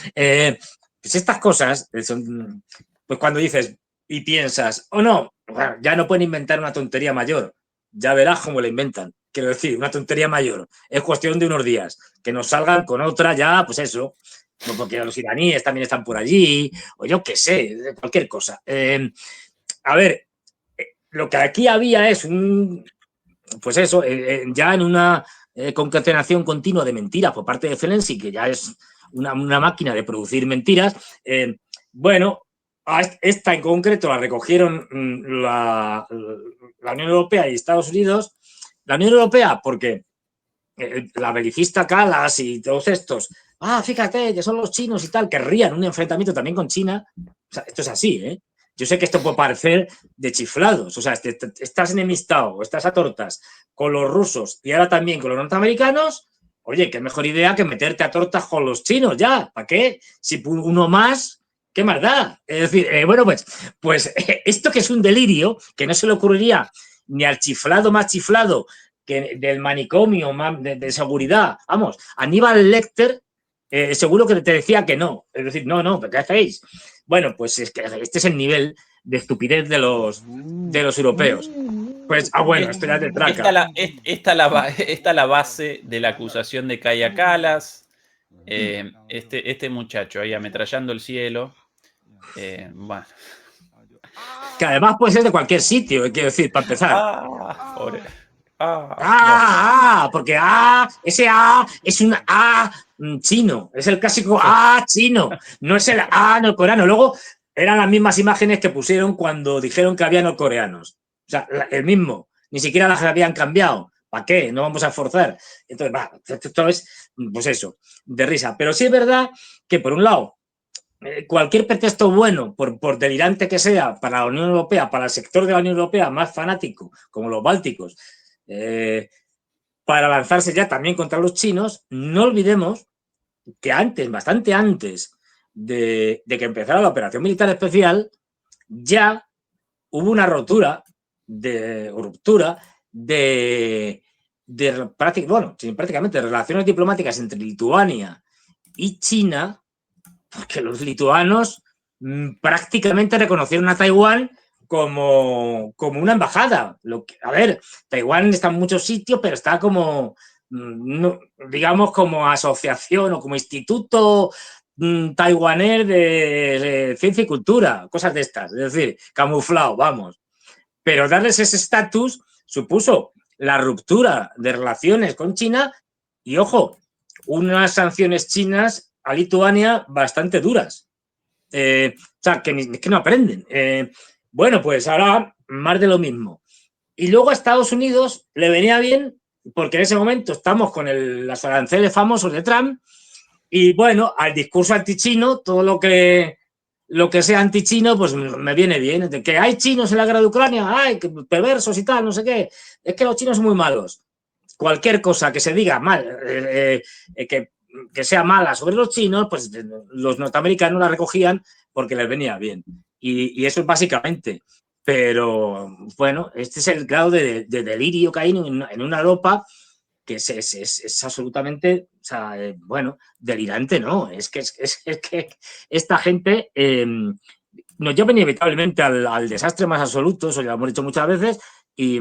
pues estas cosas son, pues cuando dices y piensas, oh no, ya no pueden inventar una tontería mayor, ya verás cómo la inventan. Quiero decir, una tontería mayor. Es cuestión de unos días. Que nos salgan con otra ya, pues eso. Porque los iraníes también están por allí, o yo qué sé, cualquier cosa. A ver, lo que aquí había es pues eso, ya en una concatenación continua de mentiras por parte de Zelensky, que ya es una máquina de producir mentiras. Bueno, a esta en concreto la recogieron la Unión Europea y Estados Unidos. La Unión Europea, porque la belicista Kallas y todos estos, fíjate, que son los chinos y tal, querrían un enfrentamiento también con China. O sea, esto es así, ¿eh? Yo sé que esto puede parecer de chiflados, o sea, estás enemistado, estás a tortas con los rusos y ahora también con los norteamericanos. Oye, qué mejor idea que meterte a tortas con los chinos ya. ¿Para qué? Si uno más, ¿qué más da? Es decir, bueno, pues esto que es un delirio, que no se le ocurriría ni al chiflado más chiflado que del manicomio de seguridad. Vamos, Aníbal Lecter seguro que te decía que no. Es decir, no, ¿pero qué hacéis? Bueno, pues es que este es el nivel de estupidez de los europeos. Pues, bueno, esto ya te traca. Esta es la base de la acusación de Kaja Kallas. Este muchacho ahí ametrallando el cielo. Bueno. Que además puede ser de cualquier sitio, quiero decir, para empezar. Pobre. Porque ese es un chino, es el clásico chino, no es el norcoreano. Luego eran las mismas imágenes que pusieron cuando dijeron que había norcoreanos. O sea, el mismo, ni siquiera las habían cambiado. ¿Para qué? No vamos a forzar. Entonces, esto es, pues eso, de risa. Pero sí es verdad que, por un lado, cualquier pretexto bueno, por delirante que sea, para la Unión Europea, para el sector de la Unión Europea más fanático, como los bálticos, para lanzarse ya también contra los chinos, no olvidemos que antes, bastante antes de que empezara la operación militar especial, ya hubo una ruptura de prácticamente relaciones diplomáticas entre Lituania y China, porque los lituanos prácticamente reconocieron a Taiwán como una embajada. A ver, Taiwán está en muchos sitios, pero está como, digamos, como asociación o como instituto taiwanés de ciencia y cultura, cosas de estas, es decir, camuflado, vamos. Pero darles ese estatus supuso la ruptura de relaciones con China y, ojo, unas sanciones chinas a Lituania bastante duras. O sea, que no aprenden. Bueno, pues ahora más de lo mismo. Y luego a Estados Unidos le venía bien, porque en ese momento estamos con los aranceles famosos de Trump, y bueno, al discurso antichino, todo lo que sea antichino, pues me viene bien. De que hay chinos en la guerra de Ucrania, hay perversos y tal, no sé qué. Es que los chinos son muy malos. Cualquier cosa que se diga mal, que sea mala sobre los chinos, pues los norteamericanos la recogían porque les venía bien. Y eso es básicamente. Pero bueno, este es el grado de delirio que hay en una Europa que es absolutamente, o sea, bueno, delirante, ¿no? Es que esta gente nos lleva inevitablemente al desastre más absoluto, eso ya lo hemos dicho muchas veces, y,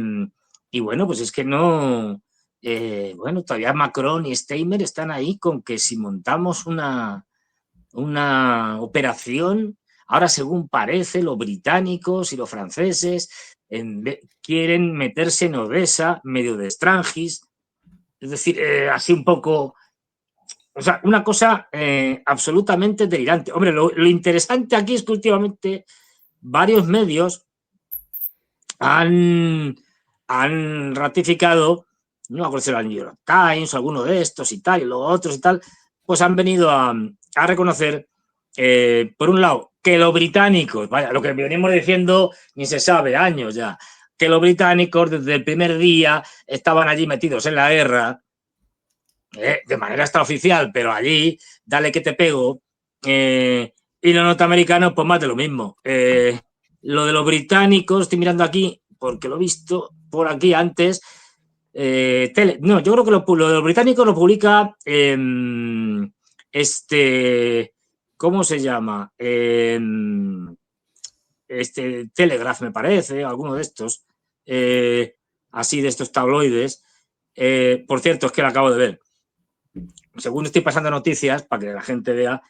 y bueno, pues es que no, bueno, todavía Macron y Steinmeier están ahí con que si montamos una operación, ahora según parece, los británicos y los franceses quieren meterse en Odessa, medio de Strangis, es decir, así un poco, o sea, una cosa absolutamente delirante. Hombre, lo interesante aquí es que últimamente varios medios han ratificado, no me acuerdo si era el New York Times o alguno de estos y tal, y luego otros y tal, pues han venido a reconocer, por un lado, que los británicos, vaya, lo que venimos diciendo ni se sabe, años ya, que los británicos desde el primer día estaban allí metidos en la guerra, de manera extraoficial, pero allí, dale que te pego, y los norteamericanos, pues más de lo mismo. Lo de los británicos, estoy mirando aquí, porque lo he visto por aquí antes. No, yo creo que lo de los británicos lo publica ¿cómo se llama? Telegraph, me parece, alguno de estos, así de estos tabloides. Por cierto, es que lo acabo de ver. Según estoy pasando noticias, para que la gente vea,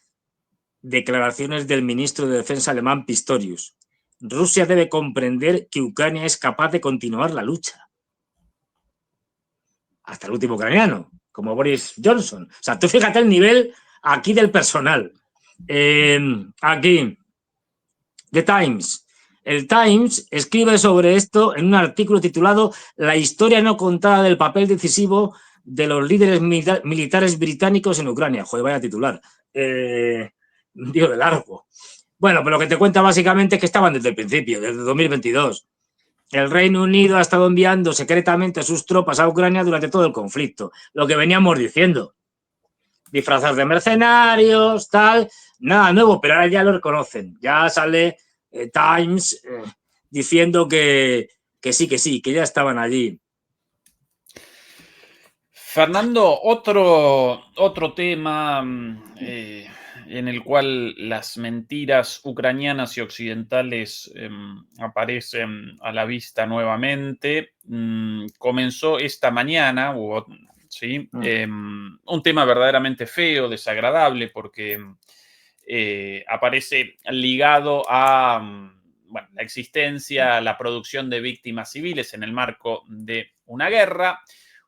declaraciones del ministro de Defensa alemán Pistorius. Rusia debe comprender que Ucrania es capaz de continuar la lucha. Hasta el último ucraniano, como Boris Johnson. O sea, tú fíjate el nivel aquí del personal. Aquí, The Times. El Times escribe sobre esto en un artículo titulado La historia no contada del papel decisivo de los líderes militares británicos en Ucrania. Joder, vaya titular. Digo, de largo. Bueno, pero lo que te cuenta básicamente es que estaban desde el principio, desde 2022. El Reino Unido ha estado enviando secretamente a sus tropas a Ucrania durante todo el conflicto. Lo que veníamos diciendo. Disfrazados de mercenarios, tal. Nada nuevo, pero ahora ya lo reconocen. Ya sale Times diciendo que sí, que ya estaban allí. Fernando, otro tema en el cual las mentiras ucranianas y occidentales aparecen a la vista nuevamente, comenzó esta mañana, ¿sí? Un tema verdaderamente feo, desagradable, porque aparece ligado a bueno, la existencia, la producción de víctimas civiles en el marco de una guerra.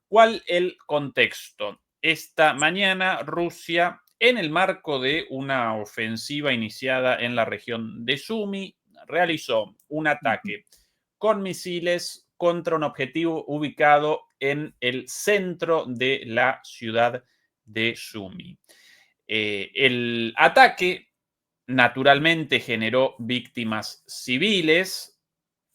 ¿Cuál el contexto? Esta mañana Rusia, en el marco de una ofensiva iniciada en la región de Sumy, realizó un ataque con misiles contra un objetivo ubicado en el centro de la ciudad de Sumy. El ataque naturalmente generó víctimas civiles,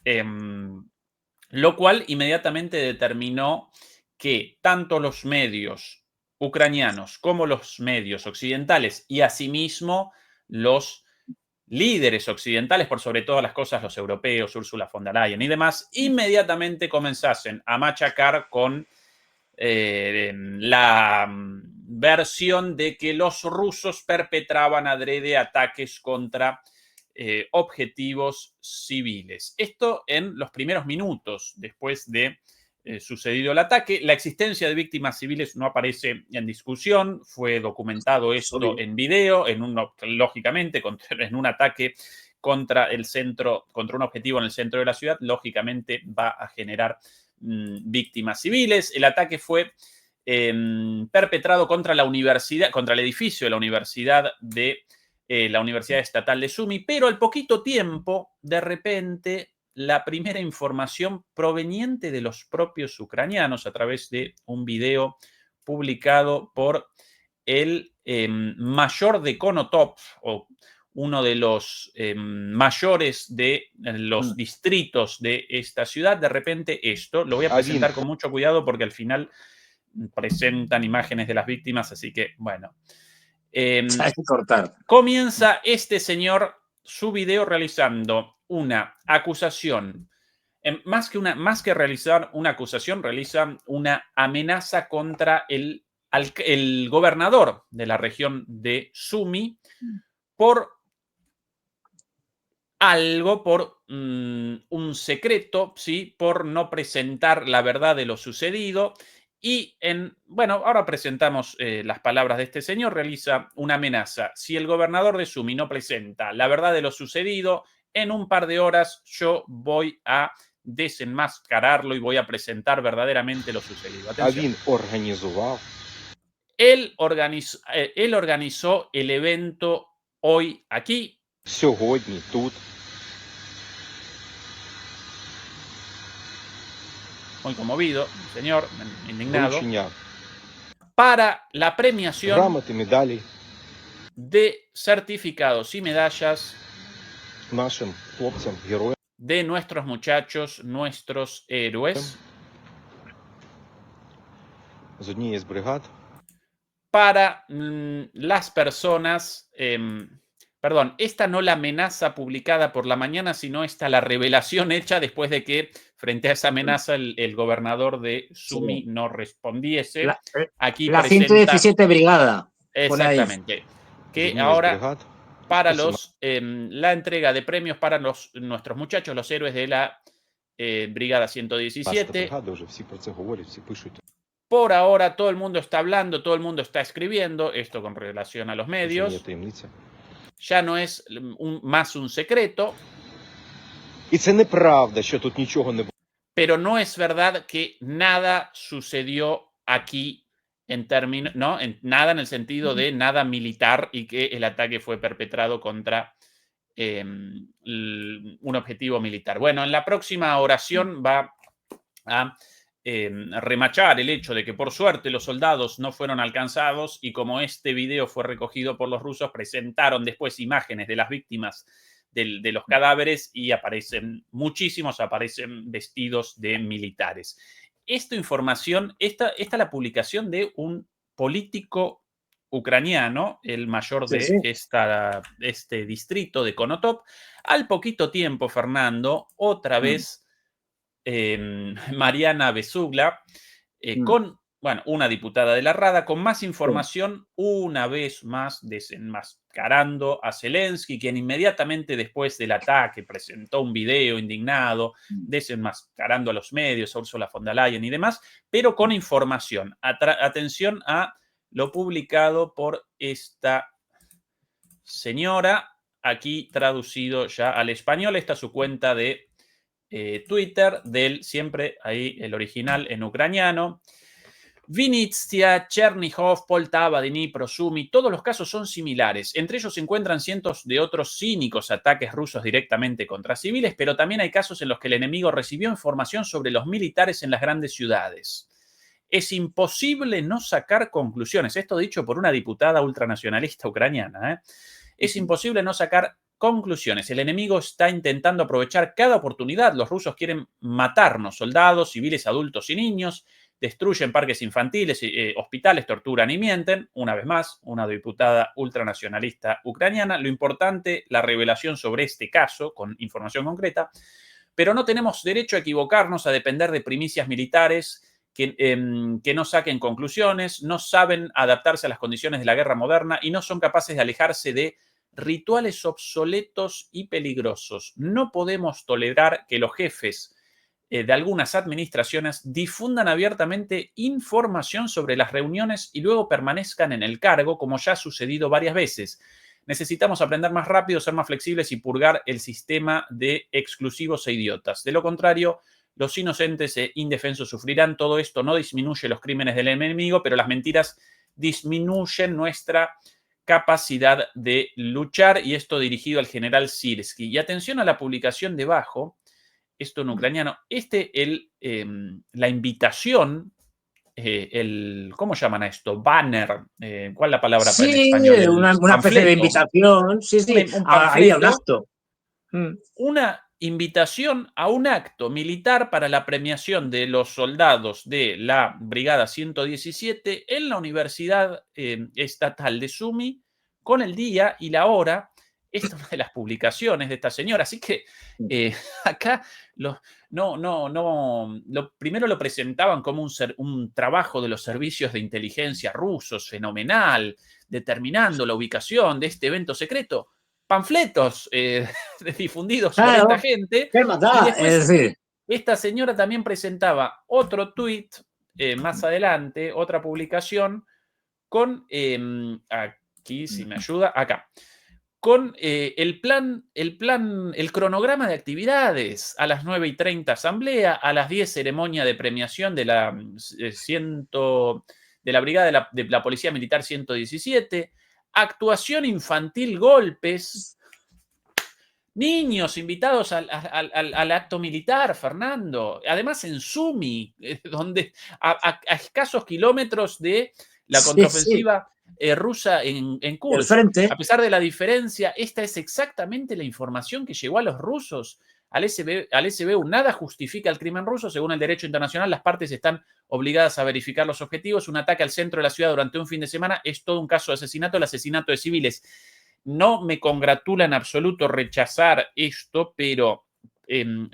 lo cual inmediatamente determinó que tanto los medios ucranianos como los medios occidentales y asimismo los líderes occidentales, por sobre todas las cosas los europeos, Ursula von der Leyen y demás, inmediatamente comenzasen a machacar con la versión de que los rusos perpetraban adrede ataques contra objetivos civiles. Esto en los primeros minutos después de sucedido el ataque. La existencia de víctimas civiles no aparece en discusión, fue documentado esto en video, lógicamente, en un ataque contra el centro, contra un objetivo en el centro de la ciudad, lógicamente va a generar víctimas civiles. El ataque fue perpetrado contra la universidad, contra el edificio de la Universidad Estatal de Sumy, pero al poquito tiempo, de repente, la primera información proveniente de los propios ucranianos a través de un video publicado por el mayor de Konotop, o uno de los mayores de los distritos de esta ciudad. De repente esto, lo voy a presentar con mucho cuidado porque al final presentan imágenes de las víctimas, así que bueno. Hay que cortar. Comienza este señor su video realizando una acusación. Más que realizar una acusación, realiza una amenaza contra el gobernador de la región de Sumy por algo, por un secreto, ¿sí? Por no presentar la verdad de lo sucedido. Y bueno, ahora presentamos las palabras de este señor. Realiza una amenaza. Si el gobernador de Sumy no presenta la verdad de lo sucedido, en un par de horas yo voy a desenmascararlo y voy a presentar verdaderamente lo sucedido. Atención. Él organizó el evento hoy aquí. Muy conmovido, señor, indignado. Para la premiación de certificados y medallas de nuestros muchachos, nuestros héroes. Para las personas, perdón, esta no la amenaza publicada por la mañana, sino esta la revelación hecha después de que frente a esa amenaza el gobernador de Sumy no respondiese. Aquí la presenta, 117 Brigada. Exactamente. Que ahora para la entrega de premios para nuestros muchachos, los héroes de la Brigada 117. Por ahora todo el mundo está hablando, todo el mundo está escribiendo, esto con relación a los medios. Ya no es más un secreto. Pero no es verdad que nada sucedió aquí en términos, ¿no? Nada en el sentido de nada militar y que el ataque fue perpetrado contra un objetivo militar. Bueno, en la próxima oración va a remachar el hecho de que por suerte los soldados no fueron alcanzados y como este video fue recogido por los rusos, presentaron después imágenes de las víctimas de los cadáveres y muchísimos aparecen vestidos de militares. Esta información, esta es la publicación de un político ucraniano, el mayor de este distrito de Konotop. Al poquito tiempo, Fernando, otra vez Mariana Vesugla, con una diputada de la Rada, con más información, una vez más desenmascarando a Zelensky, quien inmediatamente después del ataque presentó un video indignado, desenmascarando a los medios, a Ursula von der Leyen y demás, pero con información. Atención a lo publicado por esta señora, aquí traducido ya al español. Esta es su cuenta de Twitter, siempre ahí el original en ucraniano. Vinnytsia, Chernihiv, Poltava, Dnipro, Sumy, todos los casos son similares. Entre ellos se encuentran cientos de otros cínicos ataques rusos directamente contra civiles, pero también hay casos en los que el enemigo recibió información sobre los militares en las grandes ciudades. Es imposible no sacar conclusiones. Esto dicho por una diputada ultranacionalista ucraniana. Es imposible no sacar conclusiones. El enemigo está intentando aprovechar cada oportunidad. Los rusos quieren matarnos, soldados, civiles, adultos y niños. Destruyen parques infantiles, hospitales, torturan y mienten. Una vez más, una diputada ultranacionalista ucraniana. Lo importante, la revelación sobre este caso, con información concreta. Pero no tenemos derecho a equivocarnos, a depender de primicias militares que no saquen conclusiones, no saben adaptarse a las condiciones de la guerra moderna y no son capaces de alejarse de rituales obsoletos y peligrosos. No podemos tolerar que los jefes de algunas administraciones difundan abiertamente información sobre las reuniones y luego permanezcan en el cargo, como ya ha sucedido varias veces. Necesitamos aprender más rápido, ser más flexibles y purgar el sistema de exclusivos e idiotas. De lo contrario, los inocentes e indefensos sufrirán. Todo esto no disminuye los crímenes del enemigo, pero las mentiras disminuyen nuestra capacidad de luchar, y esto dirigido al general Sirski. Y atención a la publicación debajo, esto en ucraniano, la invitación, ¿cómo llaman a esto? Banner, ¿cuál es la palabra en Sí, español? El una especie de panfleto, invitación, sí, sí, un ahí a un panfleto, acto. Mm. una invitación a un acto militar para la premiación de los soldados de la Brigada 117 en la Universidad Estatal de Sumy, con el día y la hora. Esta es una de las publicaciones de esta señora. Así que acá primero lo presentaban como un trabajo de los servicios de inteligencia rusos fenomenal, determinando la ubicación de este evento secreto. Panfletos difundidos por esta Claro, gente. ¿qué Y maldad? Es después decir, esta señora también presentaba otro tuit más adelante, otra publicación con, aquí si me ayuda, acá, con el cronograma de actividades. A las 9:30 asamblea, a las 10 ceremonia de premiación de la brigada de la Policía Militar 117, actuación infantil, golpes, niños invitados al acto militar, Fernando. Además en Sumy, donde a escasos kilómetros de la sí, sí, contraofensiva rusa en del Kursk. A frente. pesar de la diferencia, esta es exactamente la información que llegó a los rusos, al SBU. Nada justifica el crimen ruso. Según el derecho internacional, las partes están obligadas a verificar los objetivos. Un ataque al centro de la ciudad durante un fin de semana es todo un caso de asesinato, el asesinato de civiles. No me congratula en absoluto rechazar esto, pero el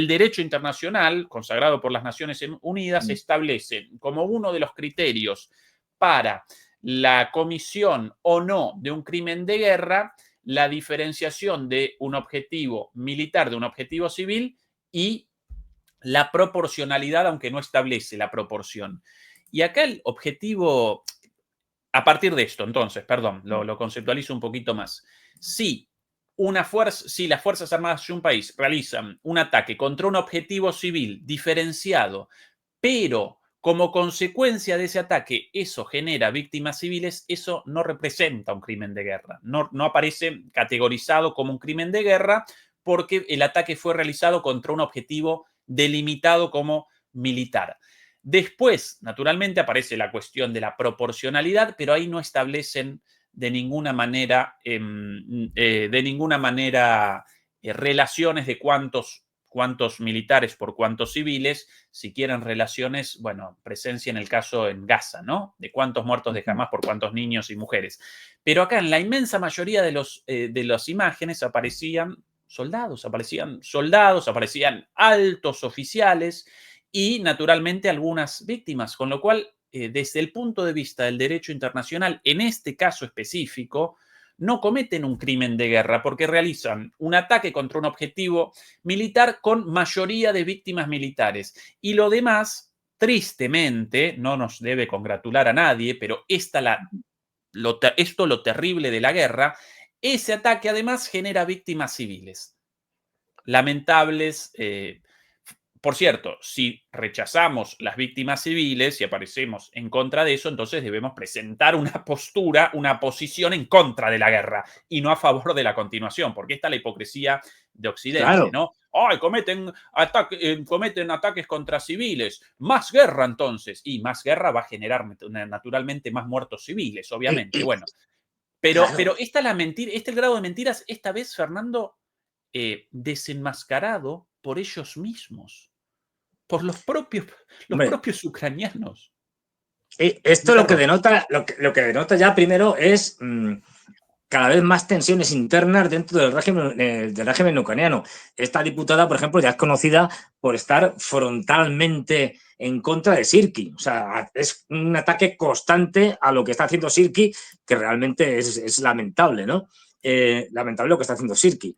derecho internacional, consagrado por las Naciones Unidas, establece como uno de los criterios para la comisión o no de un crimen de guerra la diferenciación de un objetivo militar de un objetivo civil y la proporcionalidad, aunque no establece la proporción. Y acá el objetivo, a partir de esto, entonces, perdón, lo conceptualizo un poquito más. Si las Fuerzas Armadas de un país realizan un ataque contra un objetivo civil diferenciado, pero como consecuencia de ese ataque eso genera víctimas civiles, eso no representa un crimen de guerra. No aparece categorizado como un crimen de guerra porque el ataque fue realizado contra un objetivo delimitado como militar. Después, naturalmente, aparece la cuestión de la proporcionalidad, pero ahí no establecen de ninguna manera relaciones de cuántos militares por cuántos civiles. Si quieren relaciones, bueno, presencia en el caso en Gaza, ¿no? De cuántos muertos de Hamas por cuántos niños y mujeres. Pero acá en la inmensa mayoría de las imágenes aparecían soldados, aparecían altos oficiales y naturalmente algunas víctimas, con lo cual, desde el punto de vista del derecho internacional, en este caso específico, no cometen un crimen de guerra porque realizan un ataque contra un objetivo militar con mayoría de víctimas militares. Y lo demás, tristemente, no nos debe congratular a nadie, pero lo terrible de la guerra, ese ataque además genera víctimas civiles lamentables. Por cierto, si rechazamos las víctimas civiles y aparecemos en contra de eso, entonces debemos presentar una postura, una posición en contra de la guerra y no a favor de la continuación, porque esta es la hipocresía de Occidente, Claro. ¿no? ¡Ay, cometen ataques contra civiles! Más guerra entonces. Y más guerra va a generar naturalmente más muertos civiles, obviamente. Bueno, pero Claro. esta es la mentira, el grado de mentiras, esta vez, Fernando, desenmascarado por ellos mismos, por los Hombre, propios ucranianos. Un esto lo que terror. denota, lo que denota ya primero es cada vez más tensiones internas dentro del régimen ucraniano. Esta diputada, por ejemplo, ya es conocida por estar frontalmente en contra de Sirki. O sea, es un ataque constante a lo que está haciendo Sirki, que realmente es lamentable, ¿no? Lamentable lo que está haciendo Sirki.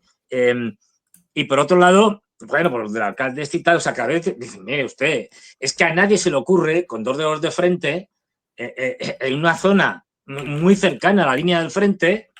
Y por otro lado, bueno, por el alcalde y tal, o sea, cada vez dicen, mire usted, es que a nadie se le ocurre, con 2 dedos de frente, en una zona muy cercana a la línea del frente,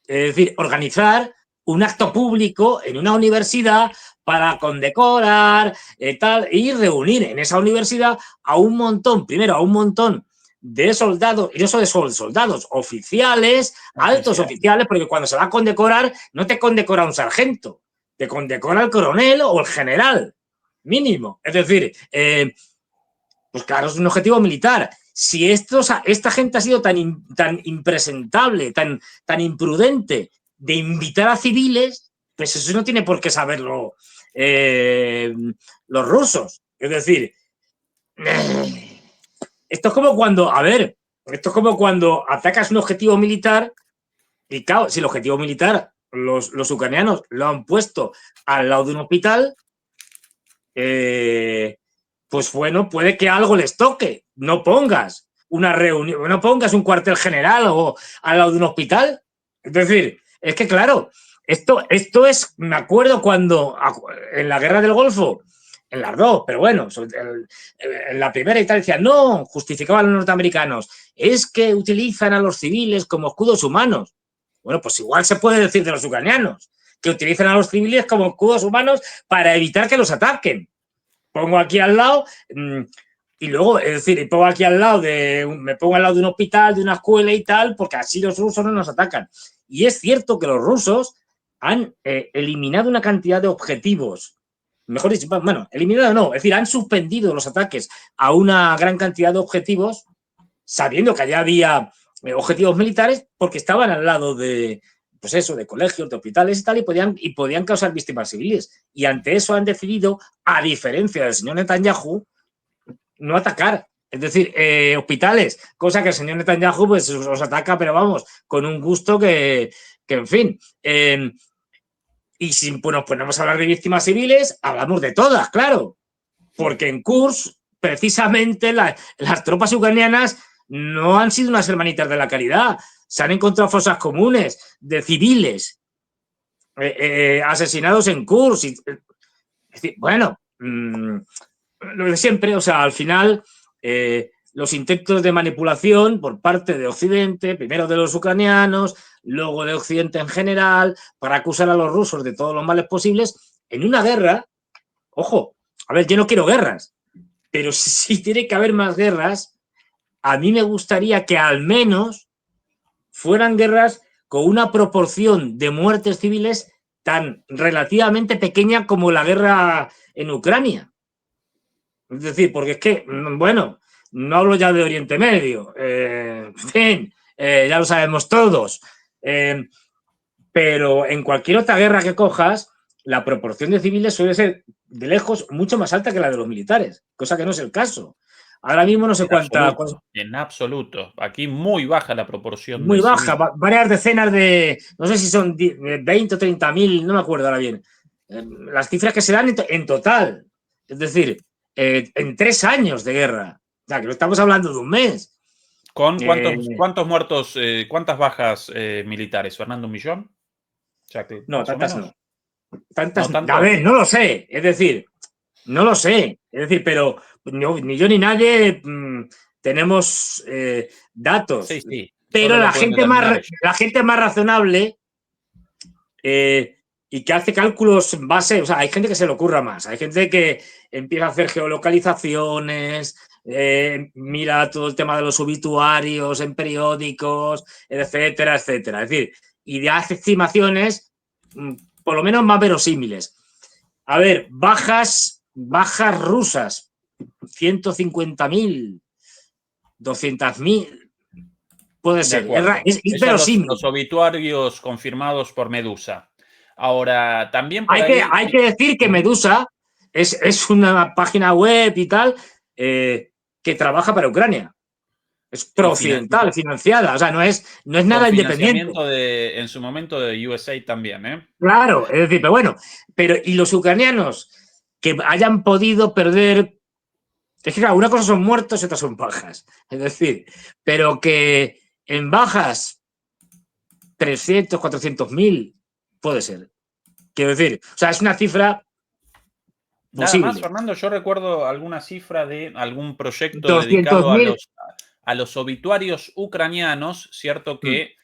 es decir, organizar un acto público en una universidad para condecorar tal, y reunir en esa universidad a un montón, primero a un montón de soldados, y eso de soldados oficiales, altos oficiales, porque cuando se va a condecorar, no te condecora un sargento, te condecora el coronel o el general, mínimo. Es decir, pues claro, es un objetivo militar. Si esta gente ha sido tan impresentable, tan imprudente de invitar a civiles, pues eso no tiene por qué saberlo los rusos. Es decir, esto es como cuando, esto es como cuando atacas un objetivo militar y claro, si el objetivo militar los ucranianos lo han puesto al lado de un hospital, pues bueno, puede que algo les toque. No pongas una reunión, no pongas un cuartel general o al lado de un hospital. Es decir, es que claro, esto es, me acuerdo cuando en la guerra del Golfo, en las dos, pero bueno, en la primera y tal decía, no, justificaban los norteamericanos, es que utilizan a los civiles como escudos humanos. Bueno, pues igual se puede decir de los ucranianos, que utilizan a los civiles como escudos humanos para evitar que los ataquen. Pongo aquí al lado y luego, es decir, pongo aquí al lado me pongo al lado de un hospital, de una escuela y tal, porque así los rusos no nos atacan. Y es cierto que los rusos han eliminado una cantidad de objetivos, mejor dicho, bueno, eliminado no, es decir, han suspendido los ataques a una gran cantidad de objetivos, sabiendo que allá había objetivos militares, porque estaban al lado de, pues eso, de colegios, de hospitales y tal, y podían causar víctimas civiles. Y ante eso han decidido, a diferencia del señor Netanyahu, no atacar. Es decir, hospitales, cosa que el señor Netanyahu pues os ataca, pero vamos, con un gusto que en fin. Y si pues, nos ponemos a hablar de víctimas civiles, hablamos de todas, claro. Porque en Kursk, precisamente, las tropas ucranianas no han sido unas hermanitas de la caridad. Se han encontrado fosas comunes de civiles asesinados en Kursk. Es decir, bueno, lo de siempre, o sea, al final, los intentos de manipulación por parte de Occidente, primero de los ucranianos, luego de Occidente en general, para acusar a los rusos de todos los males posibles, en una guerra, ojo, a ver, yo no quiero guerras, pero si tiene que haber más guerras, a mí me gustaría que al menos fueran guerras con una proporción de muertes civiles tan relativamente pequeña como la guerra en Ucrania. Es decir, porque es que, bueno, no hablo ya de Oriente Medio, en fin, ya lo sabemos todos, pero en cualquier otra guerra que cojas, la proporción de civiles suele ser de lejos mucho más alta que la de los militares, cosa que no es el caso. Ahora mismo no sé cuánta. En absoluto. Aquí muy baja la proporción Muy de baja, civiles. varias decenas de, no sé si son 20 o 30.000, no me acuerdo ahora bien. Las cifras que se dan en total. Es decir, en 3 años de guerra. O sea, que no estamos hablando de un mes. ¿Con cuántos muertos, cuántas bajas militares? ¿Fernando, un millón? O sea, que No, más o tantas no. menos. Tantas, ¿No a tanto? ver, no lo sé. Es decir, no lo sé. Es decir, pero ni yo ni nadie tenemos datos. Sí, sí. Pero Solo lo pueden determinar ellos. la gente más razonable y que hace cálculos en base, o sea, hay gente que se le ocurra más, hay gente que empieza a hacer geolocalizaciones, mira todo el tema de los obituarios en periódicos, etcétera, etcétera. Es decir, y hace estimaciones por lo menos más verosímiles. A ver, bajas rusas, 150.000, 200.000, puede De ser, acuerdo. es Esos son verosímil. los obituarios confirmados por Medusa. Ahora, también por ahí. Hay que decir que Medusa es una página web y tal que trabaja para Ucrania. Es pro-occidental, financiada. O sea, no es Con nada independiente. financiamiento en su momento de USA también, ¿eh? Claro, es decir, pero bueno, y los ucranianos que hayan podido perder. Es que, claro, una cosa son muertos y otras son bajas. Es decir, pero que en bajas 300, 400.000 puede ser. Quiero decir, o sea, es una cifra Nada más, posible. Fernando, yo recuerdo alguna cifra de algún proyecto dedicado 200.000. a los obituarios ucranianos, cierto que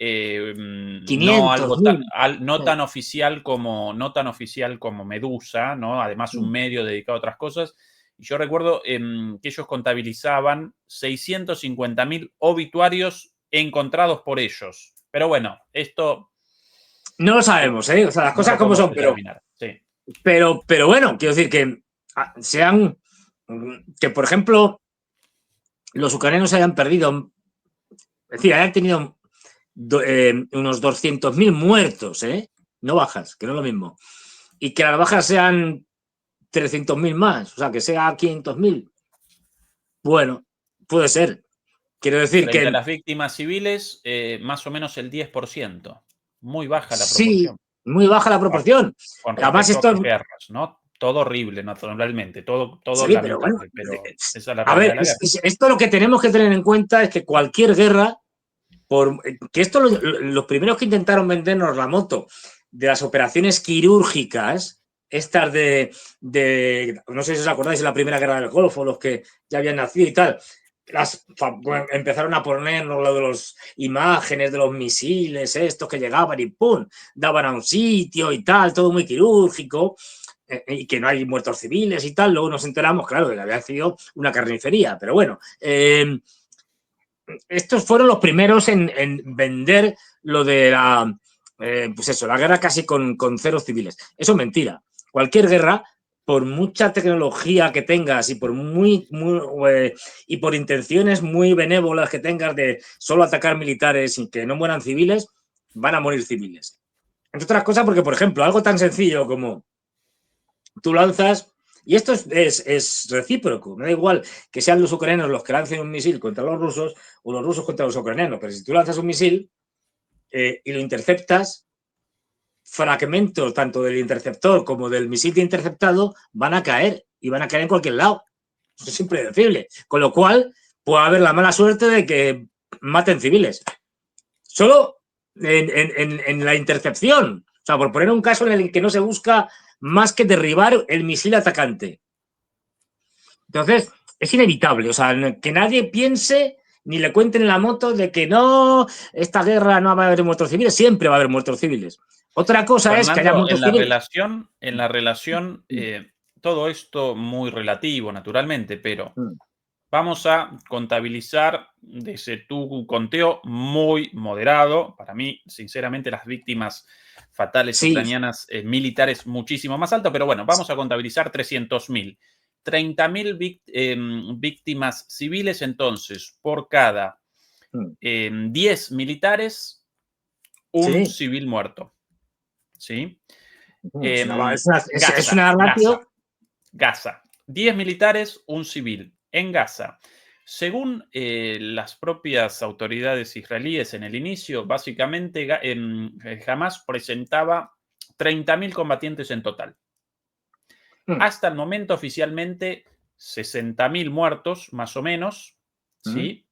no 500, algo 1000. no tan oficial como Medusa, ¿no? Además un medio dedicado a otras cosas. Y yo recuerdo que ellos contabilizaban 650.000 obituarios encontrados por ellos. Pero bueno, esto No lo sabemos, ¿eh? O sea, las no cosas lo como podemos son, determinar. Sí. pero bueno, quiero decir que sean, que por ejemplo, los ucranianos hayan perdido, es decir, hayan tenido unos 200.000 muertos, ¿eh? No bajas, que no es lo mismo. Y que las bajas sean 300.000 más, o sea, que sea 500.000. Bueno, puede ser. Quiero decir Frente a que las víctimas civiles, más o menos el 10%. Muy baja la sí, proporción. muy baja la proporción. Con Además, respecto a esto, otras guerras, ¿no? Todo horrible, naturalmente, todo sí, pero bueno, lamentable, pero esa es la a realidad ver, de la guerra. esto lo que tenemos que tener en cuenta es que cualquier guerra, que esto los primeros que intentaron vendernos la moto de las operaciones quirúrgicas, estas no sé si os acordáis de la primera guerra del Golfo, los que ya habían nacido y tal, empezaron a ponernos lo de las imágenes de los misiles, estos que llegaban y ¡pum! Daban a un sitio y tal, todo muy quirúrgico, y que no hay muertos civiles y tal. Luego nos enteramos, claro, de que había sido una carnicería, pero bueno. Estos fueron los primeros en vender lo de pues eso, la guerra casi con ceros civiles. Eso es mentira. Cualquier guerra, por mucha tecnología que tengas y y por intenciones muy benévolas que tengas de solo atacar militares y que no mueran civiles, van a morir civiles. Entre otras cosas porque, por ejemplo, algo tan sencillo como tú lanzas, y esto es recíproco, me da igual que sean los ucranianos los que lancen un misil contra los rusos o los rusos contra los ucranianos, pero si tú lanzas un misil y lo interceptas, fragmentos tanto del interceptor como del misil interceptado van a caer y van a caer en cualquier lado. Eso es impredecible. Con lo cual, puede haber la mala suerte de que maten civiles. Solo en la intercepción. O sea, por poner un caso en el que no se busca más que derribar el misil atacante. Entonces, es inevitable. O sea, que nadie piense ni le cuenten en la moto de que no, esta guerra no va a haber muertos civiles. Siempre va a haber muertos civiles. Otra cosa es que haya Fernando, muertos civiles. todo esto muy relativo, naturalmente, pero vamos a contabilizar desde tu conteo muy moderado. Para mí, sinceramente, las víctimas fatales Sí, ucranianas militares muchísimo más alto, pero bueno, vamos a contabilizar 300.000. 30.000 víctimas civiles, entonces, por cada 10 militares, un sí. civil muerto. ¿Sí? Es una ratio. Gaza. 10 militares, un civil. En Gaza. Según las propias autoridades israelíes en el inicio, básicamente Hamas presentaba 30.000 combatientes en total. Hasta el momento, oficialmente, 60.000 muertos, más o menos, ¿sí?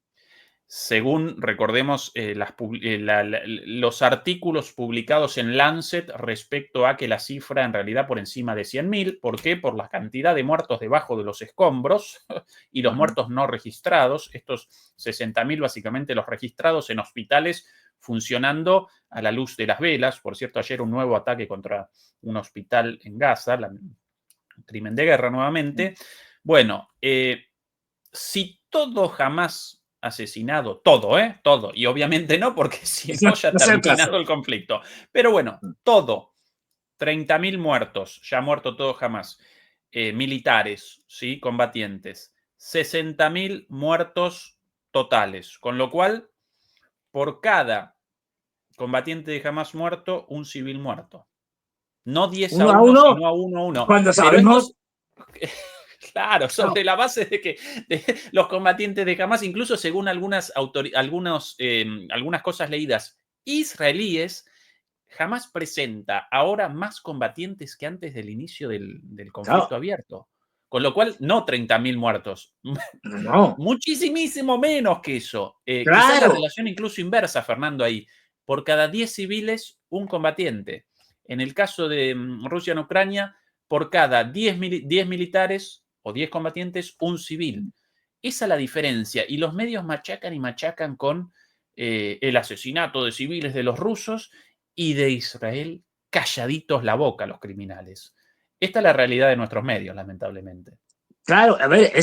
Según, recordemos, los artículos publicados en Lancet respecto a que la cifra en realidad por encima de 100.000. ¿Por qué? Por la cantidad de muertos debajo de los escombros y los muertos no registrados. Estos 60.000 básicamente los registrados en hospitales funcionando a la luz de las velas. Por cierto, ayer un nuevo ataque contra un hospital en Gaza, crimen de guerra nuevamente. Bueno, si todo jamás asesinado, todo, y obviamente no, porque si no ya ha terminado el conflicto, pero bueno, todo, 30.000 muertos, ya muerto todo jamás, militares, ¿sí? Combatientes, 60.000 muertos totales, con lo cual, por cada combatiente de jamás muerto, un civil muerto. No 10 a 1, sino a 1 a 1. Cuando Pero sabemos. Claro, sobre la base de que los combatientes de Hamas, incluso según algunas cosas leídas israelíes, Hamas presenta ahora más combatientes que antes del inicio del conflicto abierto. Con lo cual, no 30.000 muertos. No. Muchísimo menos que eso. Claro. Quizás la relación incluso inversa, Fernando, ahí. Por cada 10 civiles, un combatiente. En el caso de Rusia en Ucrania, por cada 10 militares o 10 combatientes, un civil. Esa es la diferencia. Y los medios machacan y machacan con el asesinato de civiles de los rusos y de Israel calladitos la boca los criminales. Esta es la realidad de nuestros medios, lamentablemente. Claro, a ver,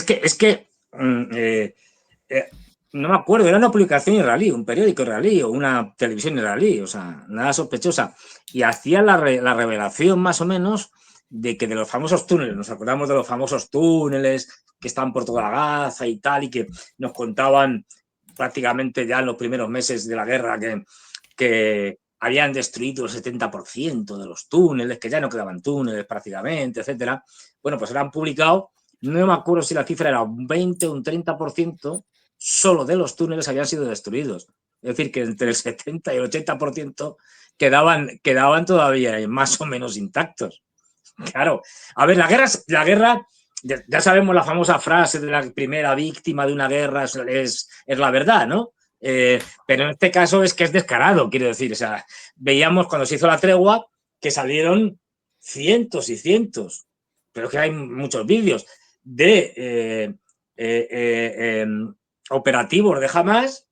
no me acuerdo, era una publicación israelí, un periódico israelí o una televisión israelí, o sea, nada sospechosa. Y hacía la revelación más o menos de que de los famosos túneles, nos acordamos de los famosos túneles que están por toda Gaza y tal, y que nos contaban prácticamente ya en los primeros meses de la guerra que habían destruido el 70% de los túneles, que ya no quedaban túneles prácticamente, etcétera. Bueno, pues eran publicado, no me acuerdo si la cifra era un 20 o un 30% solo de los túneles habían sido destruidos. Es decir, que entre el 70 y el 80% quedaban todavía más o menos intactos. Claro. A ver, la guerra ya sabemos la famosa frase de la primera víctima de una guerra es la verdad, ¿no? Pero en este caso es que es descarado, quiero decir. O sea, veíamos cuando se hizo la tregua que salieron cientos y cientos, pero que hay muchos vídeos de operativos de Hamas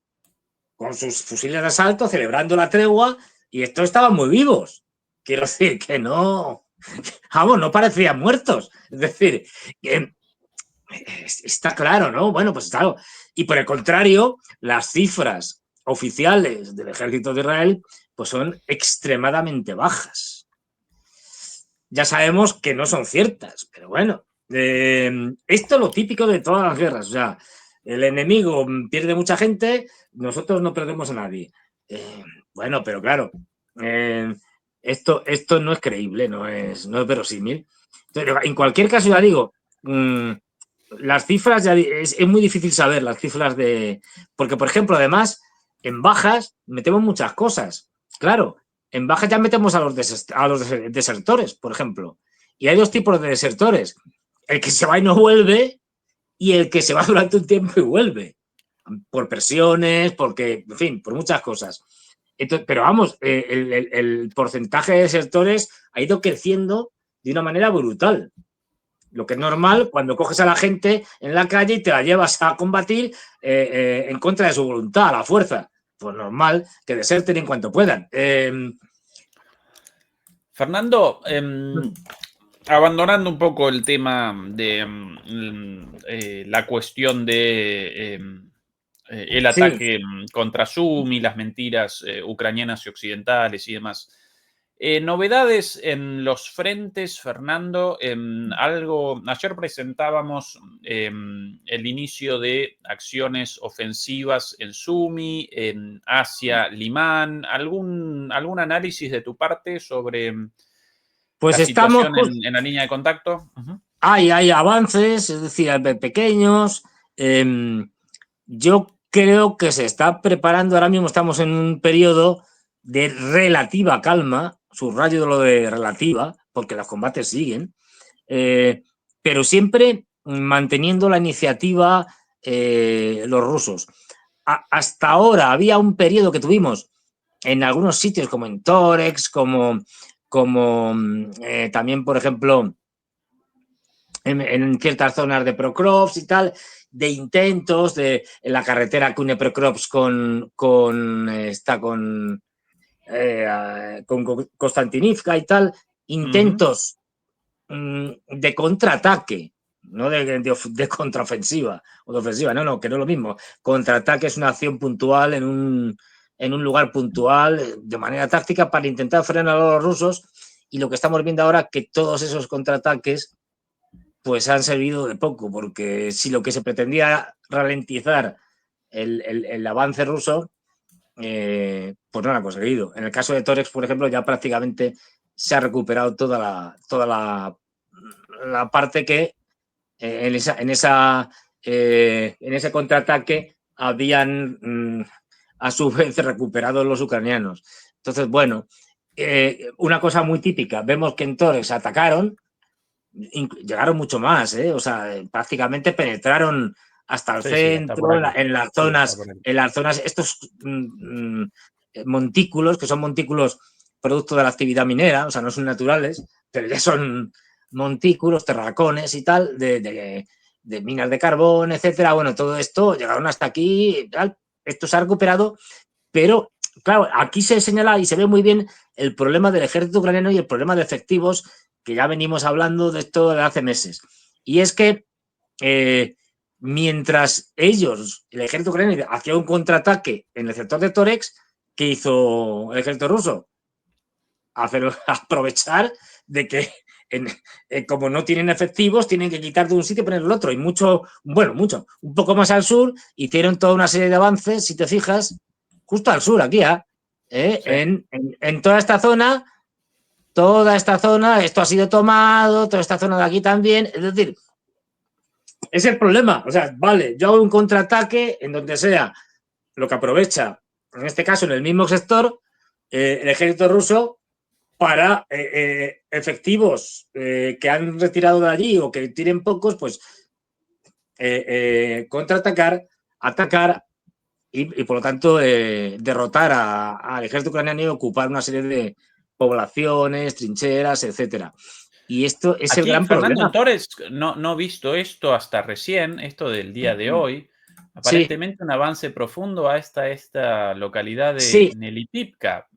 con sus fusiles de asalto celebrando la tregua y estos estaban muy vivos. Quiero decir que no, vamos, no parecían muertos. Es decir, que está claro, ¿no? Bueno, pues claro. Y por el contrario, las cifras oficiales del ejército de Israel pues son extremadamente bajas. Ya sabemos que no son ciertas, pero bueno, esto es lo típico de todas las guerras. O sea, el enemigo pierde mucha gente, nosotros no perdemos a nadie. Bueno, pero claro, esto no es creíble, no es verosímil. Entonces, en cualquier caso, ya digo, las cifras ya es muy difícil saber las cifras de. Porque, por ejemplo, además, en bajas metemos muchas cosas. Claro, en bajas ya metemos a los desertores, por ejemplo. Y hay dos tipos de desertores. El que se va y no vuelve y el que se va durante un tiempo y vuelve. Por presiones, porque, en fin, por muchas cosas. Entonces, pero vamos, el porcentaje de desertores ha ido creciendo de una manera brutal. Lo que es normal cuando coges a la gente en la calle y te la llevas a combatir en contra de su voluntad, a la fuerza. Pues normal que deserten en cuanto puedan. Fernando, abandonando un poco el tema de la cuestión de el ataque contra Sumi, las mentiras ucranianas y occidentales y demás. Novedades en los frentes, Fernando. Ayer presentábamos el inicio de acciones ofensivas en Sumi, en Asia, Limán. ¿Algún análisis de tu parte sobre pues la estamos situación en la línea de contacto? Hay avances, es decir, pequeños. Yo creo que se está preparando, ahora mismo estamos en un periodo de relativa calma, subrayo lo de relativa, porque los combates siguen, pero siempre manteniendo la iniciativa los rusos. Hasta ahora había un periodo que tuvimos en algunos sitios como en Torex, como también, por ejemplo, en ciertas zonas de Procrops y tal, de intentos en la carretera que une Procrops con Konstantinivka y tal, intentos de contraataque, no de contraofensiva o de ofensiva, no, que no es lo mismo. Contraataque es una acción puntual en un lugar puntual, de manera táctica, para intentar frenar a los rusos, y lo que estamos viendo ahora es que todos esos contraataques pues han servido de poco, porque si lo que se pretendía ralentizar el avance ruso, pues no lo han conseguido. En el caso de Torex, por ejemplo, ya prácticamente se ha recuperado toda la parte que en ese contraataque habían a su vez recuperado los ucranianos. Entonces, bueno, una cosa muy típica, vemos que en Torex atacaron, llegaron mucho más, o sea, prácticamente penetraron hasta el centro, en las zonas, estos montículos, que son montículos producto de la actividad minera, o sea, no son naturales, pero ya son montículos, terracones y tal, de minas de carbón, etcétera. Bueno, todo esto llegaron hasta aquí y tal. Esto se ha recuperado, pero claro, aquí se señala y se ve muy bien el problema del ejército ucraniano y el problema de efectivos, que ya venimos hablando de esto de hace meses. Y es que mientras ellos, el ejército ucraniano, hacía un contraataque en el sector de Torex, ¿qué hizo el ejército ruso? Aprovechar de que como no tienen efectivos, tienen que quitar de un sitio y poner el otro. Y un poco más al sur, hicieron toda una serie de avances, si te fijas, justo al sur, aquí, sí. En toda esta zona, esto ha sido tomado, toda esta zona de aquí también. Es decir, es el problema. O sea, vale, yo hago un contraataque en donde sea lo que aprovecha, en este caso en el mismo sector, el ejército ruso para efectivos que han retirado de allí o que tienen pocos, pues contraatacar, atacar y por lo tanto derrotar al ejército ucraniano y ocupar una serie de poblaciones, trincheras, etcétera. Y esto es el Aquí, gran Fernando, problema. en Torres no he visto esto hasta recién, esto del día de hoy. Sí, Aparentemente un avance profundo a esta localidad de sí, Nelipivka.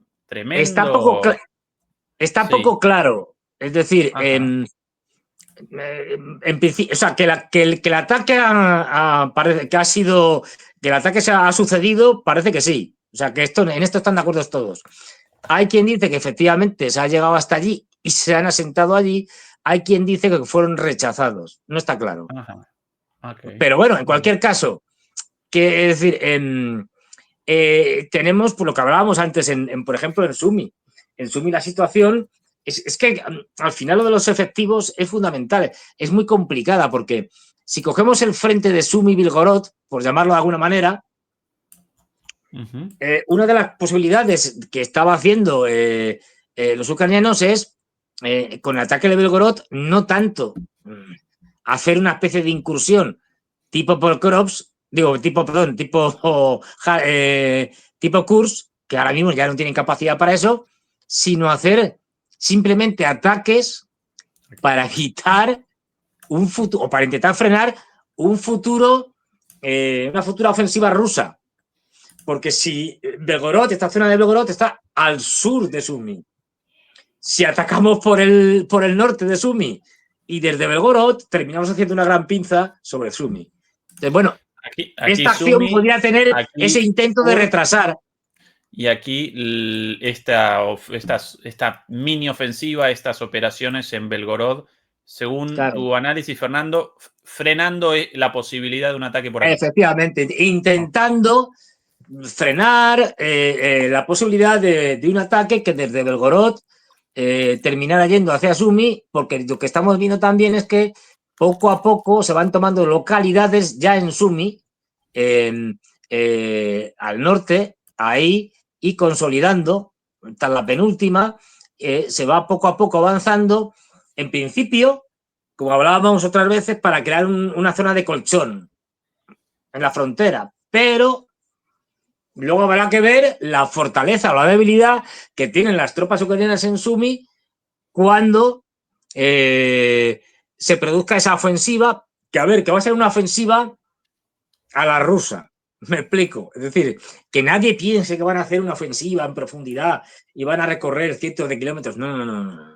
está poco, Tremendo. está Sí. poco claro. Es decir, Ajá. en principio, o sea, que el ataque parece que ha sido, que el ataque se ha sucedido, parece que sí. O sea, que en esto están de acuerdo todos. Hay quien dice que efectivamente se ha llegado hasta allí y se han asentado allí. Hay quien dice que fueron rechazados. No está claro. Ajá. Ok. Pero bueno, en cualquier caso, que es decir, tenemos por lo que hablábamos antes, por ejemplo, en Sumi. En Sumi la situación es que al final lo de los efectivos es fundamental, es muy complicada porque si cogemos el frente de Sumi-Bilgorod, por llamarlo de alguna manera, una de las posibilidades que estaba haciendo los ucranianos es, con el ataque de Belgorod, no tanto hacer una especie de incursión tipo Polkrops, tipo Kursk, que ahora mismo ya no tienen capacidad para eso, sino hacer simplemente ataques para evitar un futuro, o para intentar frenar un futuro, una futura ofensiva rusa. Porque si Belgorod, esta zona de Belgorod está al sur de Sumi. Si atacamos por el norte de Sumi y desde Belgorod, terminamos haciendo una gran pinza sobre Sumi. Entonces, bueno, Aquí esta acción Sumi, podría tener ese aquí intento de Kursk, retrasar. y aquí esta mini ofensiva, estas operaciones en Belgorod, según Claro. tu análisis, Fernando, frenando la posibilidad de un ataque por aquí. Efectivamente, intentando frenar la posibilidad de un ataque que desde Belgorod terminara yendo hacia Sumi, porque lo que estamos viendo también es que poco a poco se van tomando localidades ya en Sumi, al norte, ahí, y consolidando, hasta la penúltima, se va poco a poco avanzando, en principio, como hablábamos otras veces, para crear una zona de colchón en la frontera, pero luego habrá que ver la fortaleza o la debilidad que tienen las tropas ucranianas en Sumi cuando se produzca esa ofensiva, que a ver, que va a ser una ofensiva a la rusa. Me explico. Es decir, que nadie piense que van a hacer una ofensiva en profundidad y van a recorrer cientos de kilómetros. No.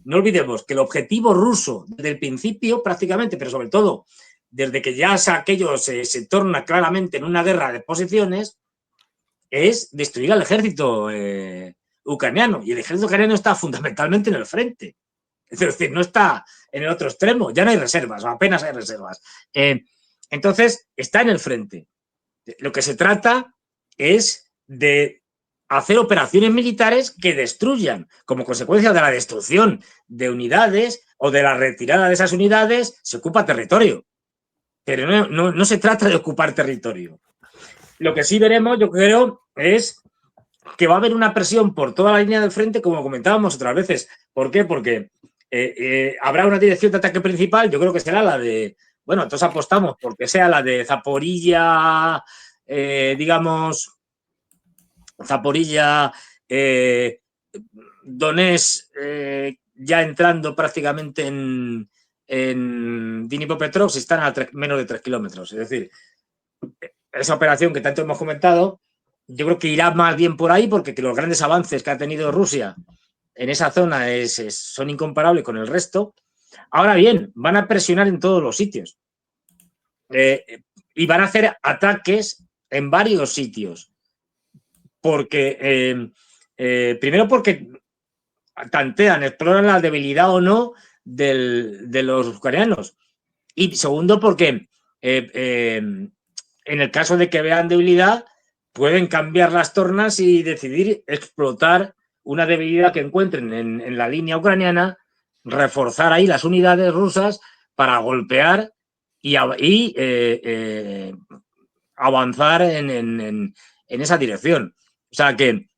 No olvidemos que el objetivo ruso desde el principio prácticamente, pero sobre todo desde que ya aquello se torna claramente en una guerra de posiciones, es destruir al ejército ucraniano. Y el ejército ucraniano está fundamentalmente en el frente. Es decir, no está en el otro extremo. Ya no hay reservas, o apenas hay reservas. Entonces, está en el frente. Lo que se trata es de hacer operaciones militares que destruyan, como consecuencia de la destrucción de unidades o de la retirada de esas unidades, se ocupa territorio. Pero no se trata de ocupar territorio. Lo que sí veremos, yo creo, es que va a haber una presión por toda la línea del frente, como comentábamos otras veces. ¿Por qué? Porque habrá una dirección de ataque principal, yo creo que será la de, bueno, todos apostamos porque sea la de Zaporilla, digamos, Zaporilla, Donetsk, ya entrando prácticamente en Dnipropetrovsk, están a menos de 3 kilómetros. Es decir, esa operación que tanto hemos comentado, yo creo que irá más bien por ahí porque los grandes avances que ha tenido Rusia en esa zona son incomparables con el resto. Ahora bien, van a presionar en todos los sitios y van a hacer ataques en varios sitios. Porque, primero porque tantean, exploran la debilidad o no de los ucranianos. Y segundo porque en el caso de que vean debilidad, pueden cambiar las tornas y decidir explotar una debilidad que encuentren en la línea ucraniana, reforzar ahí las unidades rusas para golpear y avanzar en esa dirección. O sea que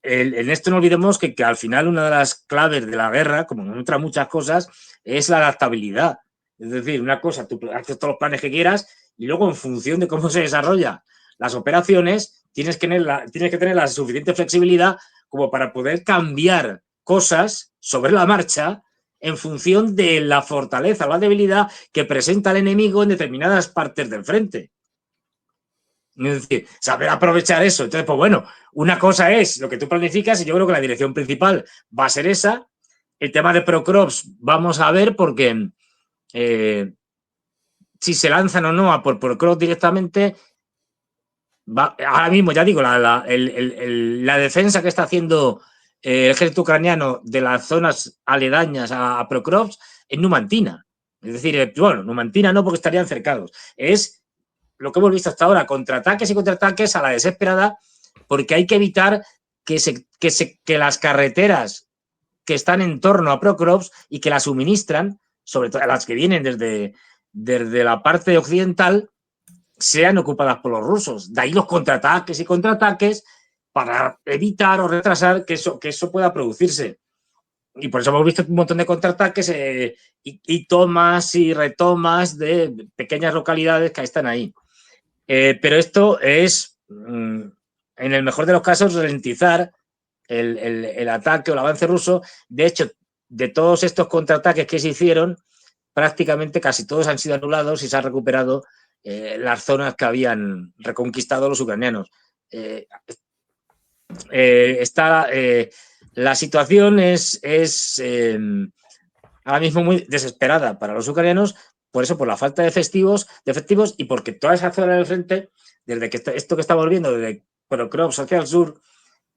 en esto no olvidemos que al final una de las claves de la guerra, como en otras muchas cosas, es la adaptabilidad. Es decir, una cosa, tú haces todos los planes que quieras y luego en función de cómo se desarrollan las operaciones, tienes que tener la suficiente flexibilidad como para poder cambiar cosas sobre la marcha en función de la fortaleza o la debilidad que presenta el enemigo en determinadas partes del frente. Es decir, saber aprovechar eso. Entonces, pues bueno, una cosa es lo que tú planificas y yo creo que la dirección principal va a ser esa. El tema de Procrops vamos a ver porque si se lanzan o no a por Procrops directamente, ahora mismo ya digo, la defensa que está haciendo el ejército ucraniano de las zonas aledañas a Procrops es Numantina. Es decir, bueno, Numantina no porque estarían cercados. Es lo que hemos visto hasta ahora, contraataques y contraataques a la desesperada, porque hay que evitar que las carreteras que están en torno a Procrops y que las suministran, sobre todo las que vienen desde la parte occidental, sean ocupadas por los rusos. De ahí los contraataques y contraataques para evitar o retrasar que eso pueda producirse. Y por eso hemos visto un montón de contraataques y tomas y retomas de pequeñas localidades que están ahí. Pero esto es, en el mejor de los casos, ralentizar el ataque o el avance ruso. De hecho, de todos estos contraataques que se hicieron, prácticamente casi todos han sido anulados y se han recuperado las zonas que habían reconquistado los ucranianos. La situación es ahora mismo muy desesperada para los ucranianos, por eso, por la falta de efectivos y porque toda esa zona del frente, desde que esto que estamos viendo, desde Procrops hacia el sur,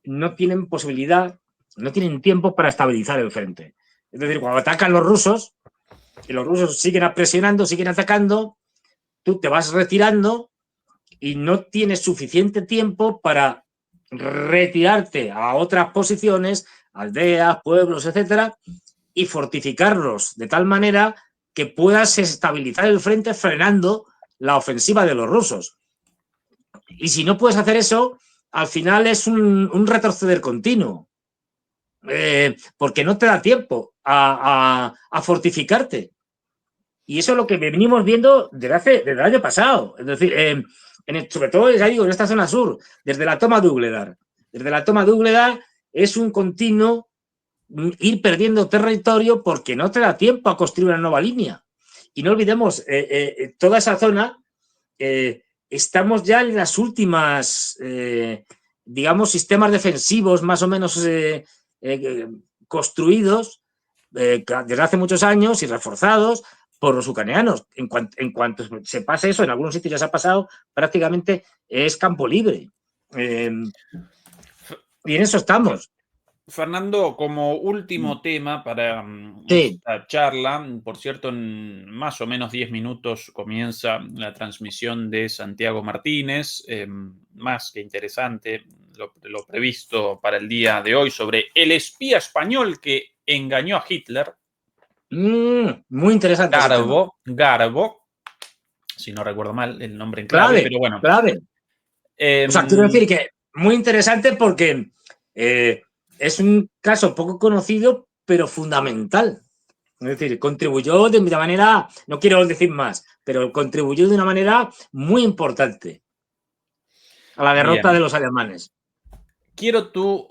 no tienen posibilidad, no tienen tiempo para estabilizar el frente. Es decir, cuando atacan los rusos, y los rusos siguen presionando, siguen atacando, tú te vas retirando y no tienes suficiente tiempo para retirarte a otras posiciones, aldeas, pueblos, etcétera, y fortificarlos de tal manera que puedas estabilizar el frente frenando la ofensiva de los rusos. Y si no puedes hacer eso, al final es un retroceder continuo, porque no te da tiempo a fortificarte. Y eso es lo que venimos viendo desde el año pasado. Es decir, sobre todo, ya digo, en esta zona sur, desde la toma de Ugledar. Desde la toma de Ugledar es un continuo ir perdiendo territorio porque no te da tiempo a construir una nueva línea. Y no olvidemos, toda esa zona, estamos ya en las últimas, digamos, sistemas defensivos más o menos construidos desde hace muchos años y reforzados por los ucranianos. En cuanto se pase eso, en algunos sitios ya se ha pasado, prácticamente es campo libre. Y en eso estamos. Fernando, como último tema para Sí. esta charla, por cierto, en más o menos 10 minutos comienza la transmisión de Santiago Martínez, más que interesante lo previsto para el día de hoy sobre el espía español que engañó a Hitler. Muy interesante ese tema. Garbo, si no recuerdo mal el nombre en clave, Clave, pero bueno. clave. O sea, quiero decir que muy interesante porque es un caso poco conocido, pero fundamental. Es decir, contribuyó de manera, no quiero decir más, pero contribuyó de una manera muy importante a la derrota de Bien. los alemanes. Quiero tu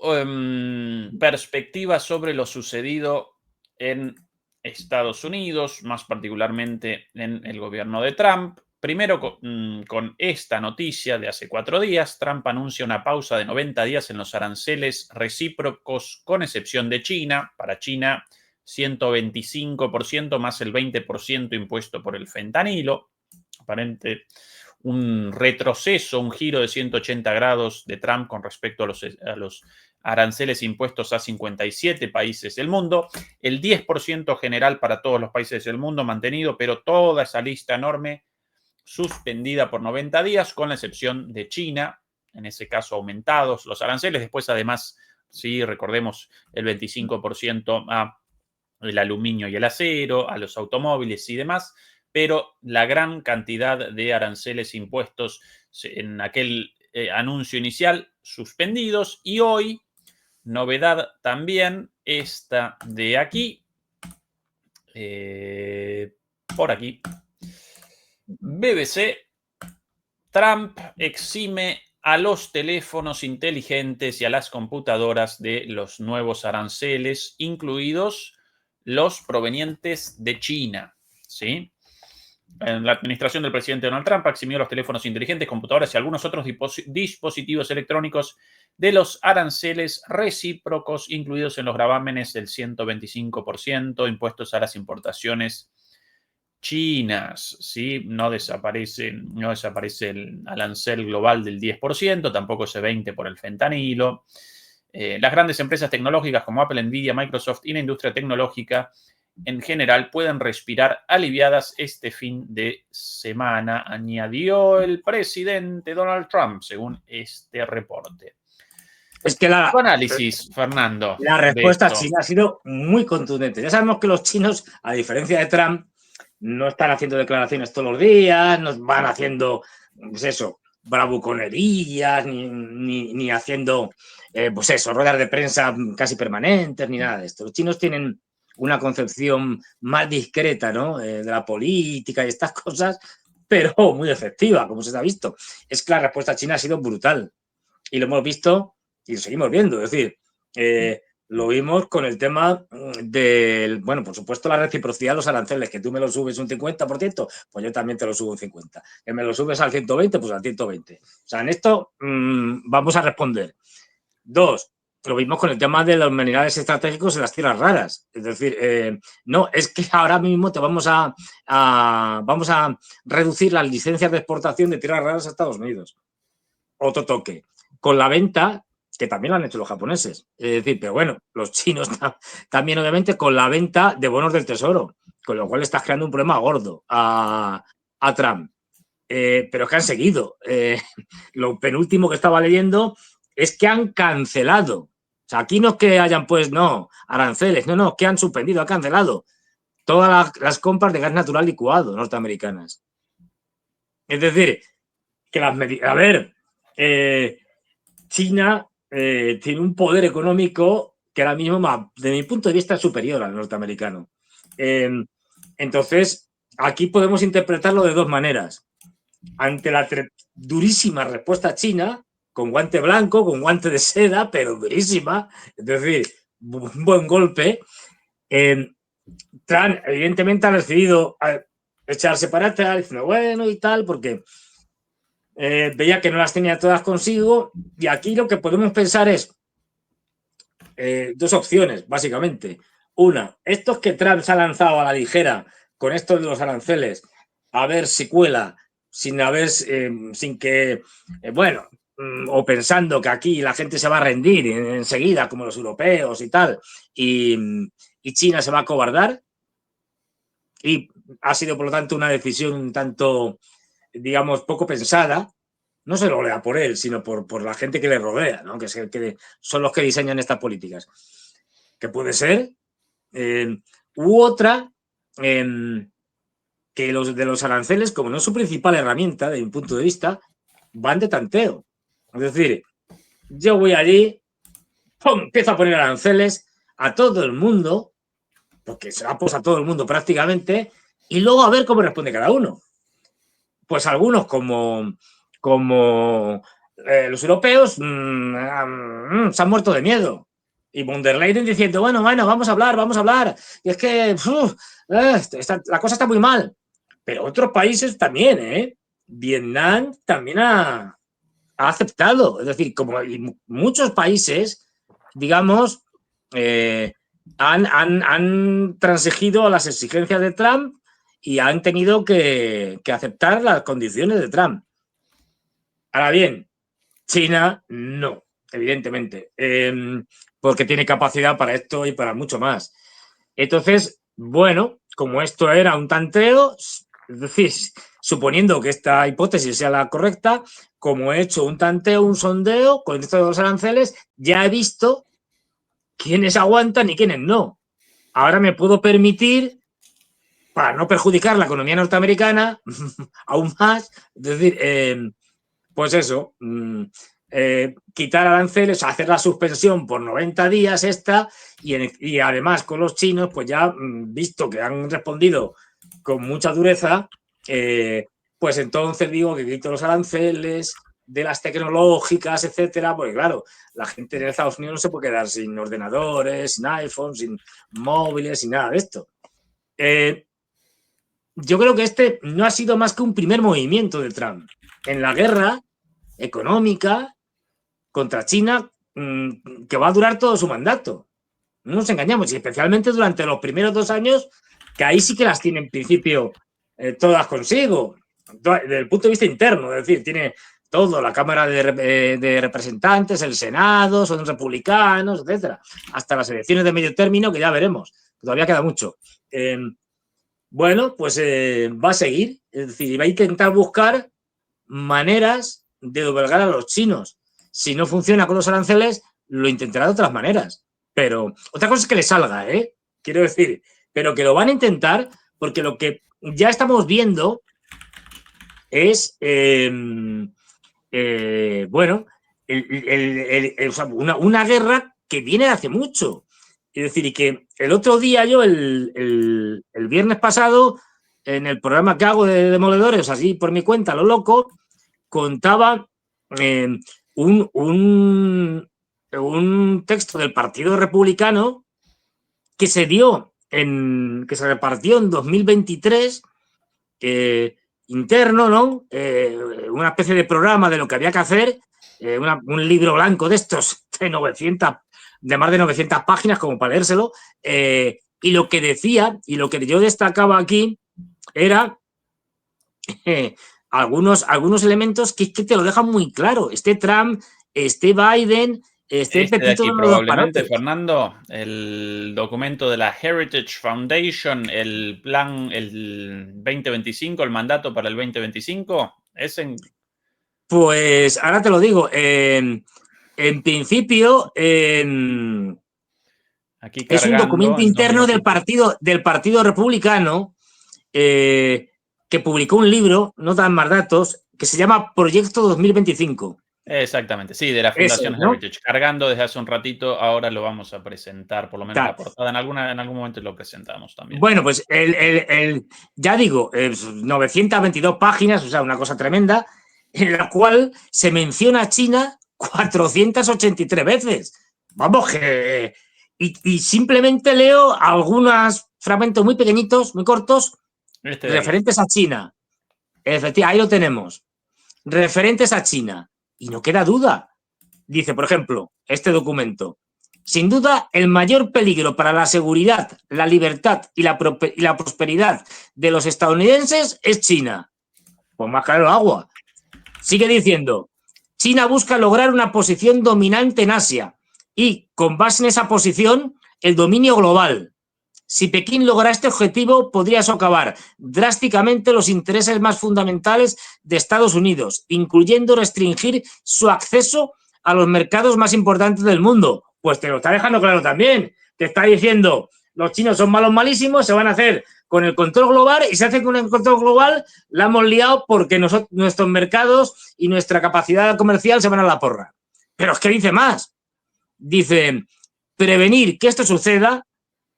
perspectiva sobre lo sucedido en Estados Unidos, más particularmente en el gobierno de Trump. Primero, con esta noticia de hace 4 días, Trump anuncia una pausa de 90 días en los aranceles recíprocos, con excepción de China. Para China, 125% más el 20% impuesto por el fentanilo. Aparente un retroceso, un giro de 180 grados de Trump con respecto a los aranceles impuestos a 57 países del mundo. El 10% general para todos los países del mundo mantenido, pero toda esa lista enorme suspendida por 90 días, con la excepción de China, en ese caso aumentados los aranceles. Después, además, sí, recordemos el 25% a el aluminio y el acero, a los automóviles y demás, pero la gran cantidad de aranceles impuestos en aquel anuncio inicial suspendidos. Y hoy, novedad también, esta de aquí, por aquí, BBC, Trump exime a los teléfonos inteligentes y a las computadoras de los nuevos aranceles, incluidos los provenientes de China, ¿sí? En la administración del presidente Donald Trump eximió los teléfonos inteligentes, computadoras y algunos otros dispositivos electrónicos de los aranceles recíprocos incluidos en los gravámenes del 125% impuestos a las importaciones chinas, ¿sí? No desaparece el arancel global del 10%, tampoco ese 20% por el fentanilo. Las grandes empresas tecnológicas como Apple, Nvidia, Microsoft y la industria tecnológica en general pueden respirar aliviadas este fin de semana, añadió el presidente Donald Trump, según este reporte. Es que Tu análisis, Fernando. La respuesta china ha sido muy contundente. Ya sabemos que los chinos, a diferencia de Trump, no están haciendo declaraciones todos los días, no van haciendo, pues eso, bravuconerías, ni haciendo, pues eso, ruedas de prensa casi permanentes, ni nada de esto. Los chinos tienen una concepción más discreta, ¿no? De la política y estas cosas, pero muy efectiva, como se ha visto. Es que la respuesta china ha sido brutal. Y lo hemos visto y lo seguimos viendo. Es decir, lo vimos con el tema del, bueno, por supuesto, la reciprocidad de los aranceles, que tú me lo subes un 50%, pues yo también te lo subo un 50%. Que me lo subes al 120%, pues al 120%. O sea, en esto vamos a responder. 2, lo vimos con el tema de los minerales estratégicos en las tierras raras. Es decir, no, es que ahora mismo te vamos a reducir las licencias de exportación de tierras raras a Estados Unidos. Otro toque. Con la venta, que también lo han hecho los japoneses. Es decir, pero bueno, los chinos también, obviamente, con la venta de bonos del tesoro, con lo cual estás creando un problema gordo a Trump. Pero es que han seguido. Lo penúltimo que estaba leyendo es que han cancelado. O sea, aquí no es que hayan, pues, no, aranceles, no, que han suspendido, han cancelado todas las compras de gas natural licuado norteamericanas. Es decir, que las medidas... A ver, China tiene un poder económico que ahora mismo, de mi punto de vista, es superior al norteamericano. Entonces, aquí podemos interpretarlo de dos maneras. Ante la durísima respuesta china, con guante blanco, con guante de seda, pero durísima, es decir, un buen golpe, Trump evidentemente ha decidido echarse para atrás, diciendo, bueno, y tal, porque veía que no las tenía todas consigo, y aquí lo que podemos pensar es dos opciones, básicamente. Una, estos que Trump se ha lanzado a la ligera con esto de los aranceles, a ver si cuela, sin que, bueno, o pensando que aquí la gente se va a rendir enseguida, como los europeos y tal, y China se va a acobardar, y ha sido, por lo tanto, una decisión un tanto, digamos, poco pensada. No se lo lea por él, sino por la gente que le rodea, ¿no? Que son los que diseñan estas políticas. Que puede ser. U otra, que los de los aranceles, como no es su principal herramienta, de mi punto de vista, van de tanteo. Es decir, yo voy allí, ¡pum!, empiezo a poner aranceles a todo el mundo, porque se la posa a todo el mundo prácticamente, y luego a ver cómo responde cada uno. Pues algunos como los europeos se han muerto de miedo. Y von der Leyen diciendo, bueno, vamos a hablar. Y es que la cosa está muy mal. pero otros países también, ¿eh? Vietnam también ha aceptado, es decir, como muchos países, digamos, han transigido a las exigencias de Trump y han tenido que aceptar las condiciones de Trump. Ahora bien, China no, evidentemente, porque tiene capacidad para esto y para mucho más. Entonces, bueno, como esto era un tanteo, es decir, suponiendo que esta hipótesis sea la correcta, como he hecho un tanteo, un sondeo con esto de los aranceles, ya he visto quiénes aguantan y quiénes no. Ahora me puedo permitir, para no perjudicar la economía norteamericana aún más, es decir, pues eso, quitar aranceles, hacer la suspensión por 90 días esta y además con los chinos, pues ya visto que han respondido con mucha dureza, pues entonces digo que quito los aranceles de las tecnológicas, etcétera, porque claro, la gente en Estados Unidos no se puede quedar sin ordenadores, sin iPhones, sin móviles, sin nada de esto. Yo creo que este no ha sido más que un primer movimiento de Trump. En la guerra económica contra China que va a durar todo su mandato. No nos engañamos, y especialmente durante los primeros 2 años, que ahí sí que las tiene en principio todas consigo, desde el punto de vista interno, es decir, tiene todo, la Cámara de Representantes, el Senado, son republicanos, etcétera, hasta las elecciones de medio término, que ya veremos, que todavía queda mucho. Bueno, pues va a seguir, es decir, va a intentar buscar maneras de doblegar a los chinos. Si no funciona con los aranceles, lo intentará de otras maneras. Pero otra cosa es que le salga, ¿eh? Quiero decir, pero que lo van a intentar porque lo que ya estamos viendo es, bueno, o sea, una guerra que viene de hace mucho. Es decir, y que el otro día yo, el viernes pasado, en el programa que hago de Demoledores, así por mi cuenta, lo loco, contaba un texto del Partido Republicano que se dio que se repartió en 2023 interno, ¿no? Una especie de programa de lo que había que hacer, un libro blanco de estos de más de 900 páginas como para leérselo, y lo que decía y lo que yo destacaba aquí era algunos elementos que te lo dejan muy claro. Trump, Biden, Este de Pepito aquí de los dos probablemente, panotes. Fernando, el documento de la Heritage Foundation, el plan, el 2025, el mandato para el 2025, es en... Pues ahora te lo digo. En principio, Aquí es un cargando documento en 2 interno minutitos. del partido Republicano que publicó un libro, no dan más datos, que se llama Proyecto 2025. Exactamente, sí, de la Ese, Fundación ¿no? Heritage. Cargando desde hace un ratito, ahora lo vamos a presentar, por lo menos Tal. la portada. En algún momento lo presentamos también. Bueno, pues ya digo, 922 páginas, o sea, una cosa tremenda, en la cual se menciona a China 483 veces. Vamos, que... Y simplemente leo algunos fragmentos muy pequeñitos, muy cortos, Este de aquí. referentes a China. Efectivamente, ahí lo tenemos. Referentes a China. Y no queda duda. Dice, por ejemplo, este documento. Sin duda, el mayor peligro para la seguridad, la libertad y la prosperidad de los estadounidenses es China. Pues más claro agua. Sigue diciendo, China busca lograr una posición dominante en Asia y, con base en esa posición, el dominio global. Si Pekín logra este objetivo, podría socavar drásticamente los intereses más fundamentales de Estados Unidos, incluyendo restringir su acceso a los mercados más importantes del mundo. Pues te lo está dejando claro también. Te está diciendo, los chinos son malos malísimos, se van a hacer con el control global y se hace con el control global, la hemos liado porque nuestros mercados y nuestra capacidad comercial se van a la porra. Pero es que dice más. Dice, prevenir que esto suceda,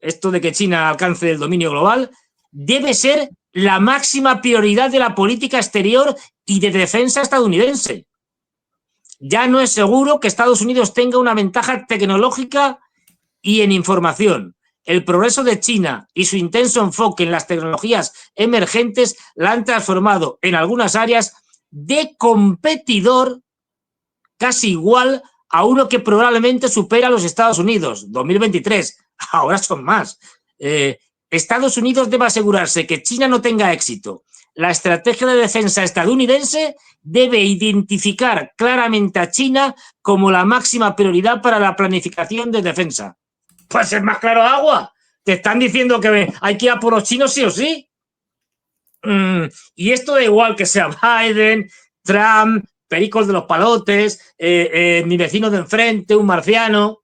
esto de que China alcance el dominio global, debe ser la máxima prioridad de la política exterior y de defensa estadounidense. Ya no es seguro que Estados Unidos tenga una ventaja tecnológica y en información. el progreso de China y su intenso enfoque en las tecnologías emergentes la han transformado en algunas áreas de competidor casi igual a uno que probablemente supera a los Estados Unidos, 2023. Ahora son más. Estados Unidos debe asegurarse que China no tenga éxito. La estrategia de defensa estadounidense debe identificar claramente a China como la máxima prioridad para la planificación de defensa. Pues es más claro agua. Te están diciendo que hay que ir a por los chinos sí o sí. Y esto da igual que sea Biden, Trump, pericos de los palotes, mi vecino de enfrente, un marciano.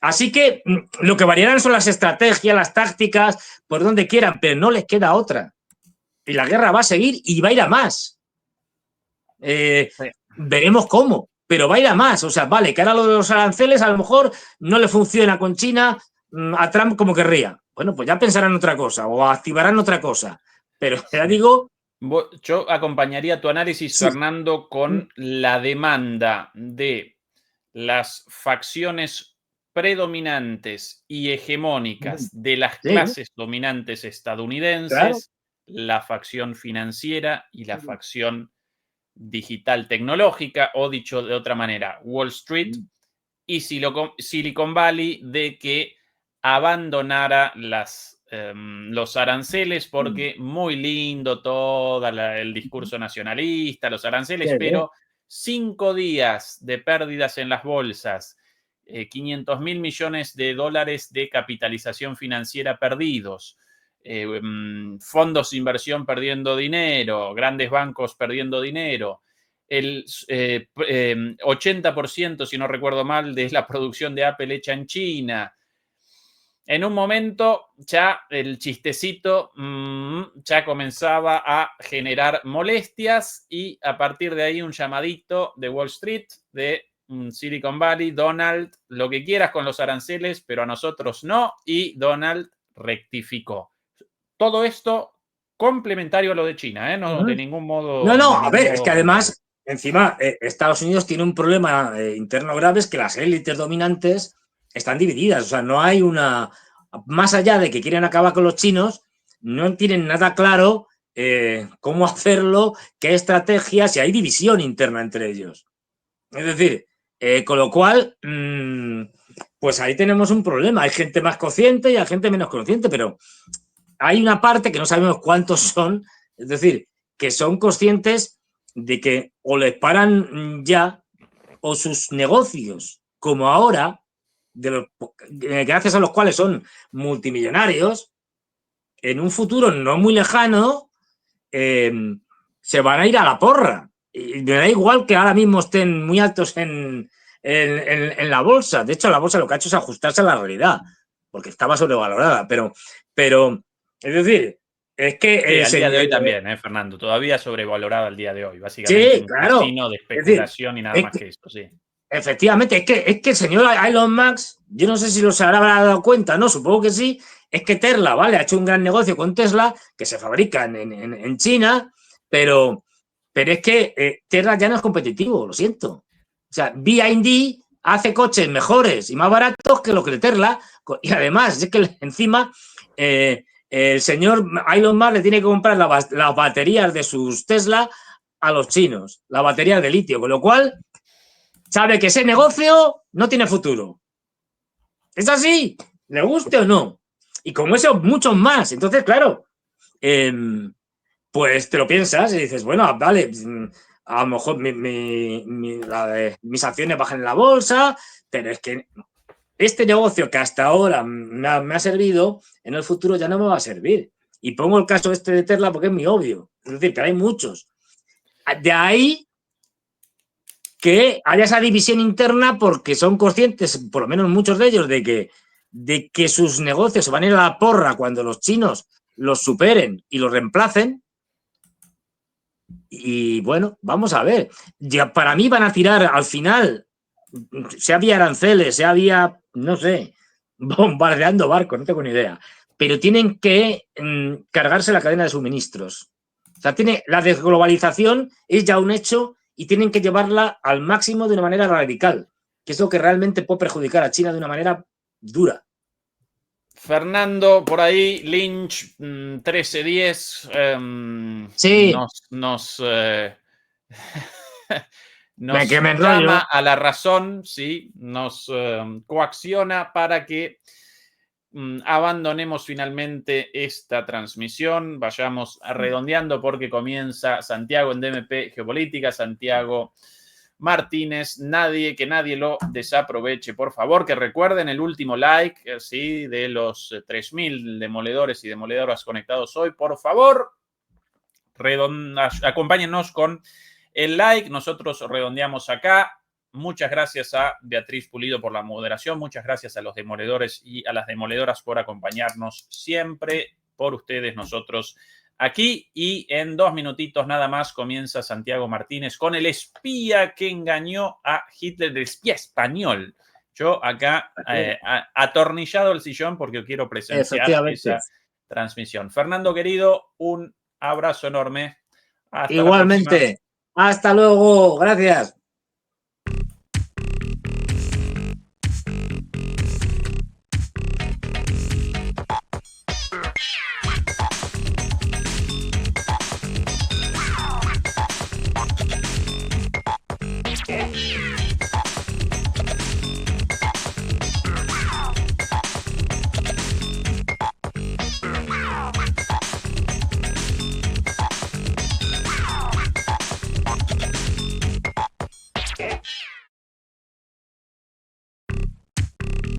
Así que lo que variarán son las estrategias, las tácticas, por donde quieran, pero no les queda otra. Y la guerra va a seguir y va a ir a más. Veremos cómo, pero va a ir a más. O sea, vale, que ahora lo de los aranceles a lo mejor no le funciona con China a Trump como querría. Bueno, pues ya pensarán otra cosa o activarán otra cosa. Pero ya digo... Yo acompañaría tu análisis, Sí. Fernando, con la demanda de las facciones predominantes y hegemónicas de las clases dominantes estadounidenses, la facción financiera y la facción digital tecnológica, o dicho de otra manera, Wall Street y Silicon Valley, de que abandonara los aranceles, porque muy lindo todo el discurso nacionalista, los aranceles, pero 5 días de pérdidas en las bolsas, 500.000 millones de dólares de capitalización financiera perdidos, fondos de inversión perdiendo dinero, grandes bancos perdiendo dinero, el 80%, si no recuerdo mal, de la producción de Apple hecha en China. En un momento ya el chistecito ya comenzaba a generar molestias, y a partir de ahí un llamadito de Wall Street, de Silicon Valley: Donald, lo que quieras con los aranceles, pero a nosotros no, y Donald rectificó. Todo esto complementario a lo de China, no de ningún modo. No, a ver, es que además, encima, Estados Unidos tiene un problema interno grave, es que las élites dominantes están divididas. O sea, no hay una... Más allá de que quieren acabar con los chinos, no tienen nada claro cómo hacerlo, qué estrategias, y hay división interna entre ellos. Es decir, con lo cual, pues ahí tenemos un problema. Hay gente más consciente y hay gente menos consciente, pero hay una parte que no sabemos cuántos son, es decir, que son conscientes de que o les paran ya, o sus negocios, como ahora, gracias a los cuales son multimillonarios, en un futuro no muy lejano, se van a ir a la porra. Y me da igual que ahora mismo estén muy altos en la bolsa. De hecho, la bolsa lo que ha hecho es ajustarse a la realidad, porque estaba sobrevalorada. Pero es decir, es que... al día de hoy también, Fernando, todavía sobrevalorada al día de hoy. Básicamente un casino de especulación y nada más que eso, sí. Efectivamente, es que el señor Elon Musk, yo no sé si los habrá dado cuenta, ¿no? Supongo que sí. Es que Tesla, ¿vale? Ha hecho un gran negocio con Tesla, que se fabrica en China, pero es que Tesla ya no es competitivo, lo siento. O sea, BYD hace coches mejores y más baratos que lo que Tesla, y además, es que encima el señor Elon Musk le tiene que comprar las baterías de sus Tesla a los chinos, las baterías de litio, con lo cual sabe que ese negocio no tiene futuro. ¿Es así? ¿Le guste o no? Y como eso, muchos más. Entonces, claro, pues te lo piensas y dices, bueno, vale, a lo mejor mis acciones bajan en la bolsa, pero es que este negocio que hasta ahora me ha servido, en el futuro ya no me va a servir. Y pongo el caso este de Tesla porque es muy obvio. Es decir, que hay muchos. De ahí que haya esa división interna, porque son conscientes, por lo menos muchos de ellos, de que sus negocios se van a ir a la porra cuando los chinos los superen y los reemplacen. Y bueno, vamos a ver. Ya para mí van a tirar al final, sea vía aranceles, sea vía, no sé, bombardeando barcos, no tengo ni idea. Pero tienen que cargarse la cadena de suministros. O sea, la desglobalización es ya un hecho y tienen que llevarla al máximo de una manera radical, que es lo que realmente puede perjudicar a China de una manera dura. Fernando, por ahí, Lynch 1310, Sí, nos que me llama enrollo. a la razón, ¿sí? Nos coacciona para que abandonemos finalmente esta transmisión, vayamos redondeando porque comienza Santiago en DMP Geopolítica, Santiago Martínez, que nadie lo desaproveche, por favor, que recuerden el último like, ¿sí? De los 3.000 demoledores y demoledoras conectados hoy, por favor, acompáñenos con el like, nosotros redondeamos acá. Muchas gracias a Beatriz Pulido por la moderación, muchas gracias a los demoledores y a las demoledoras por acompañarnos siempre, por ustedes, nosotros aquí, y en 2 minutitos nada más comienza Santiago Martínez con el espía que engañó a Hitler, el espía español. Yo acá atornillado el sillón porque quiero presenciar Efectivamente. esa transmisión. Fernando querido, un abrazo enorme. Hasta la próxima. Igualmente. Hasta luego. Gracias.